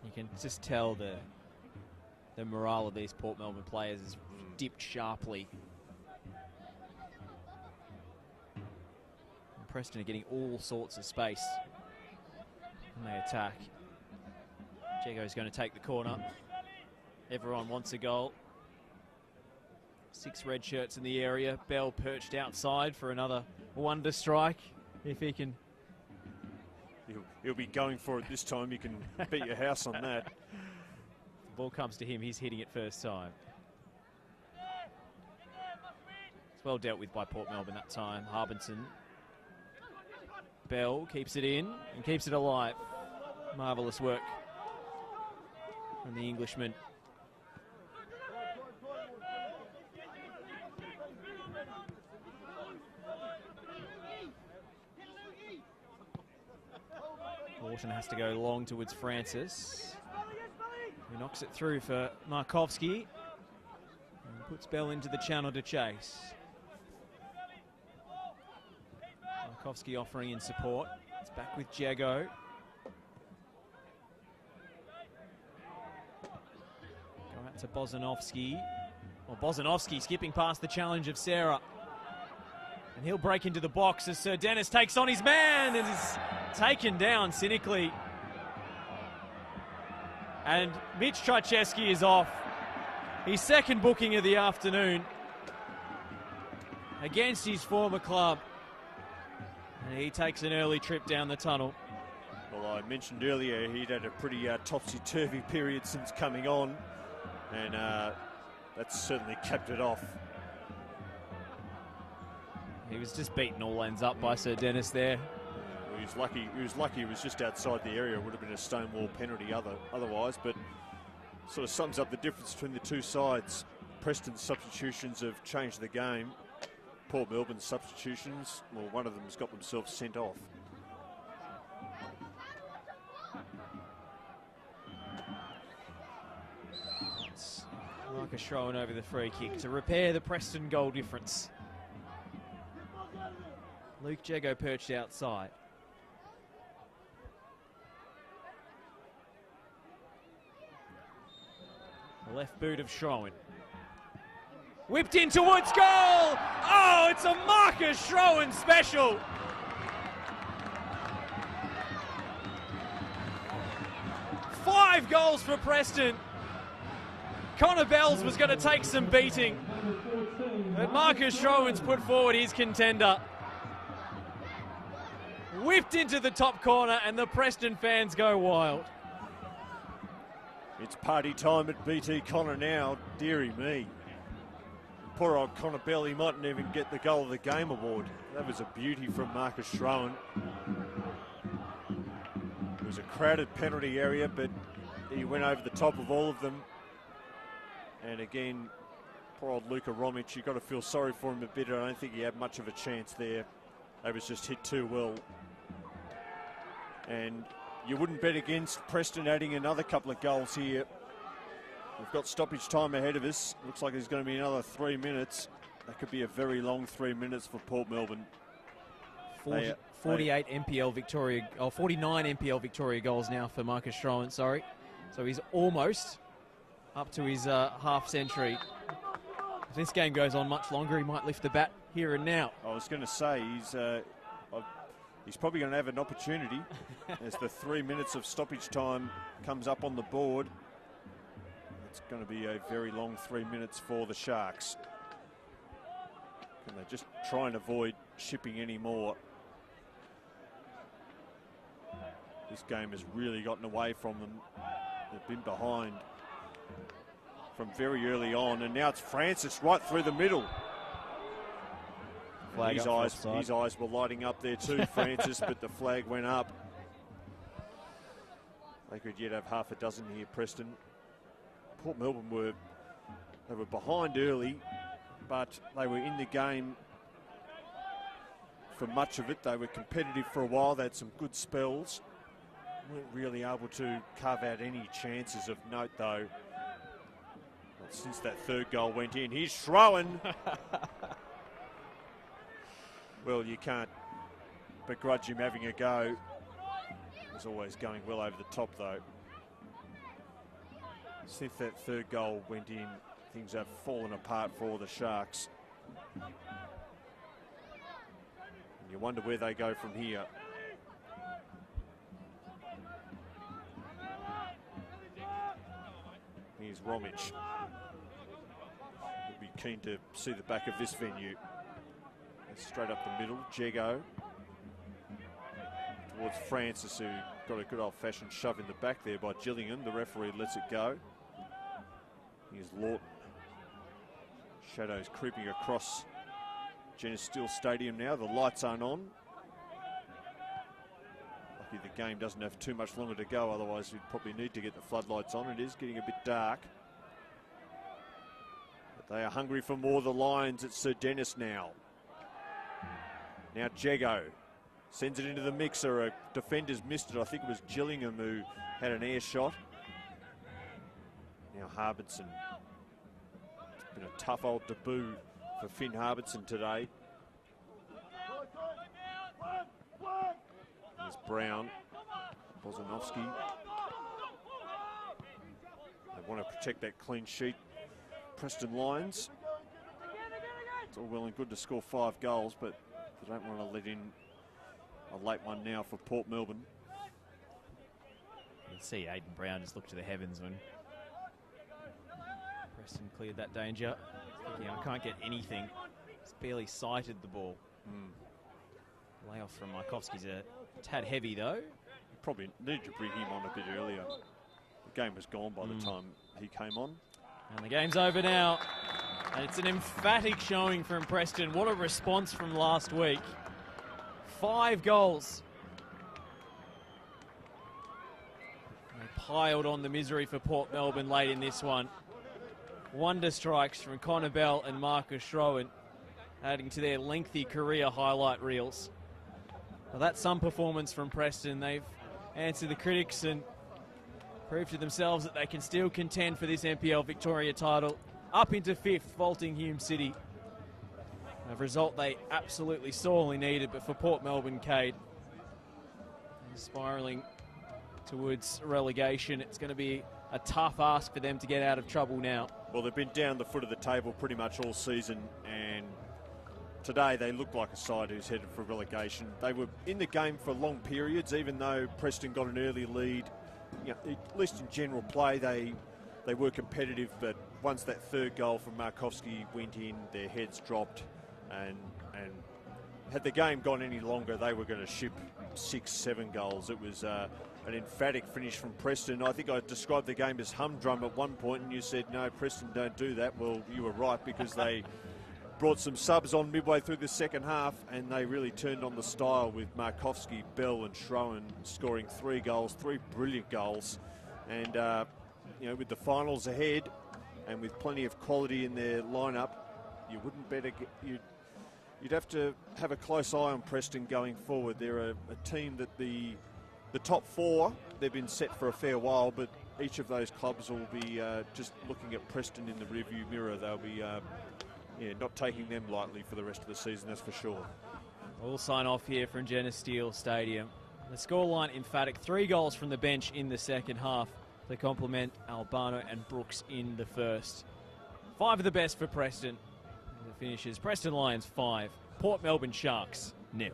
You can just tell the morale of these Port Melbourne players has dipped sharply. And Preston are getting all sorts of space when they attack. Jago's going to take the corner. Everyone wants a goal. 6 red shirts in the area. Bell perched outside for another wonder strike, if he can. He'll be going for it this time. You can bet your house on that. The ball comes to him. He's hitting it first time. It's well dealt with by Port Melbourne that time. Harbinson. Bell keeps it in and keeps it alive. Marvellous work from the Englishman. Lawton has to go long towards Francis, who knocks it through for Marovski and puts Bell into the channel to chase. Marovski offering in support. It's back with Jago. Go out to Bozanovski. Well, Bozanovski skipping past the challenge of Sarah. And he'll break into the box as Sir Dennis takes on his man and is taken down cynically. And Mitch Trajewski is off. His second booking of the afternoon against his former club. And he takes an early trip down the tunnel. Well, I mentioned earlier he'd had a pretty topsy-turvy period since coming on. And that's certainly kept it off. He was just beaten all ends up by Sir Dennis there. He was lucky he was just outside the area. It would have been a stonewall penalty otherwise, but sort of sums up the difference between the two sides. Preston's substitutions have changed the game. Port Melbourne's substitutions, well, one of them's got themselves sent off. It's Marcus Schroen over the free kick to repair the Preston goal difference. Luke Jago perched outside. The left boot of Schroen. Whipped in towards goal! Oh, it's a Marcus Schroen special! Five goals for Preston. Connor Bells was going to take some beating, but Marcus Schroen's put forward his contender. Whipped into the top corner and the Preston fans go wild. It's party time at BT Connor now, dearie me. Poor old Connor Bell, he mightn't even get the goal of the game award. That was a beauty from Marcus Schroen. It was a crowded penalty area, but he went over the top of all of them. And again, poor old Luka Romic, you've got to feel sorry for him a bit. I don't think he had much of a chance there. They was just hit too well. And you wouldn't bet against Preston adding another couple of goals here. We've got stoppage time ahead of us. Looks like there's going to be another 3 minutes. That could be a very long 3 minutes for Port Melbourne. 48 MPL Victoria, 49 MPL Victoria goals now for Marcus Schroen, sorry. So he's almost up to his half century. If this game goes on much longer, he might lift the bat here and now. I was going to say, he's probably going to have an opportunity as the 3 minutes of stoppage time comes up on the board. It's going to be a very long 3 minutes for the Sharks. Can they just try and avoid shipping any more? This game has really gotten away from them. They've been behind from very early on, and now it's Francis right through the middle. His eyes were lighting up there too, Francis, but the flag went up. They could yet have half a dozen here, Preston. Port Melbourne were behind early, but they were in the game for much of it. They were competitive for a while. They had some good spells. Weren't really able to carve out any chances of note, though. But since that third goal went in, here's Schroen. Well, you can't begrudge him having a go. He's always going well over the top, though. Since that third goal went in, things have fallen apart for the Sharks. And you wonder where they go from here. Here's Romich. We'll be keen to see the back of this venue. Straight up the middle, Jego. Towards Francis, who got a good old-fashioned shove in the back there by Gillingham. The referee lets it go. Here's Lawton. Shadows creeping across Genesee Steel Stadium now. The lights aren't on. Lucky the game doesn't have too much longer to go, otherwise we'd probably need to get the floodlights on. It is getting a bit dark. But they are hungry for more. The Lions at Sir Dennis now. Now Jego sends it into the mixer. A defender's missed it. I think it was Gillingham who had an air shot. Now Harbinson. It's been a tough old debut for Finn Harbinson today. There's Brown. Bozanovsky. They want to protect that clean sheet. Preston Lions. It's all well and good to score 5 goals, but they don't want to let in a late one now for Port Melbourne. You can see Aidan Brown just look to the heavens when Preston cleared that danger. Thinking, I can't get anything. He's barely sighted the ball. Layoff from Marovski's a tad heavy, though. You probably needed to bring him on a bit earlier. The game was gone by the time he came on. And the game's over now. And it's an emphatic showing from Preston. What a response from last week. 5 goals. They piled on the misery for Port Melbourne late in this one. Wonder strikes from Connor Bell and Marcus Schroen, adding to their lengthy career highlight reels. Well, that's some performance from Preston. They've answered the critics and proved to themselves that they can still contend for this NPL Victoria title. Up into 5th, vaulting Hume City. A result they absolutely sorely needed, but for Port Melbourne, Cade, spiralling towards relegation. It's going to be a tough ask for them to get out of trouble now. Well, they've been down the foot of the table pretty much all season, and today they look like a side who's headed for relegation. They were in the game for long periods, even though Preston got an early lead. You know, at least in general play, they were competitive, but once that third goal from Marovski went in, their heads dropped, and had the game gone any longer, they were going to ship 6-7 goals. It was an emphatic finish from Preston. I think I described the game as humdrum at one point, and you said, no, Preston don't do that. Well, you were right, because they brought some subs on midway through the second half, and they really turned on the style with Marovski, Bell and Schroen scoring 3 goals, 3 brilliant goals. And, you know, with the finals ahead and with plenty of quality in their lineup, you wouldn't bet you'd have to have a close eye on Preston going forward. They're a team that the top 4, they've been set for a fair while, but each of those clubs will be just looking at Preston in the rearview mirror. They'll be not taking them lightly for the rest of the season, that's for sure. We'll sign off here from Genesteel Stadium. The scoreline emphatic, 3 goals from the bench in the second half to complement Albano and Brooks in the first. 5 of the best for Preston. The finishes, Preston Lions 5, Port Melbourne Sharks 0.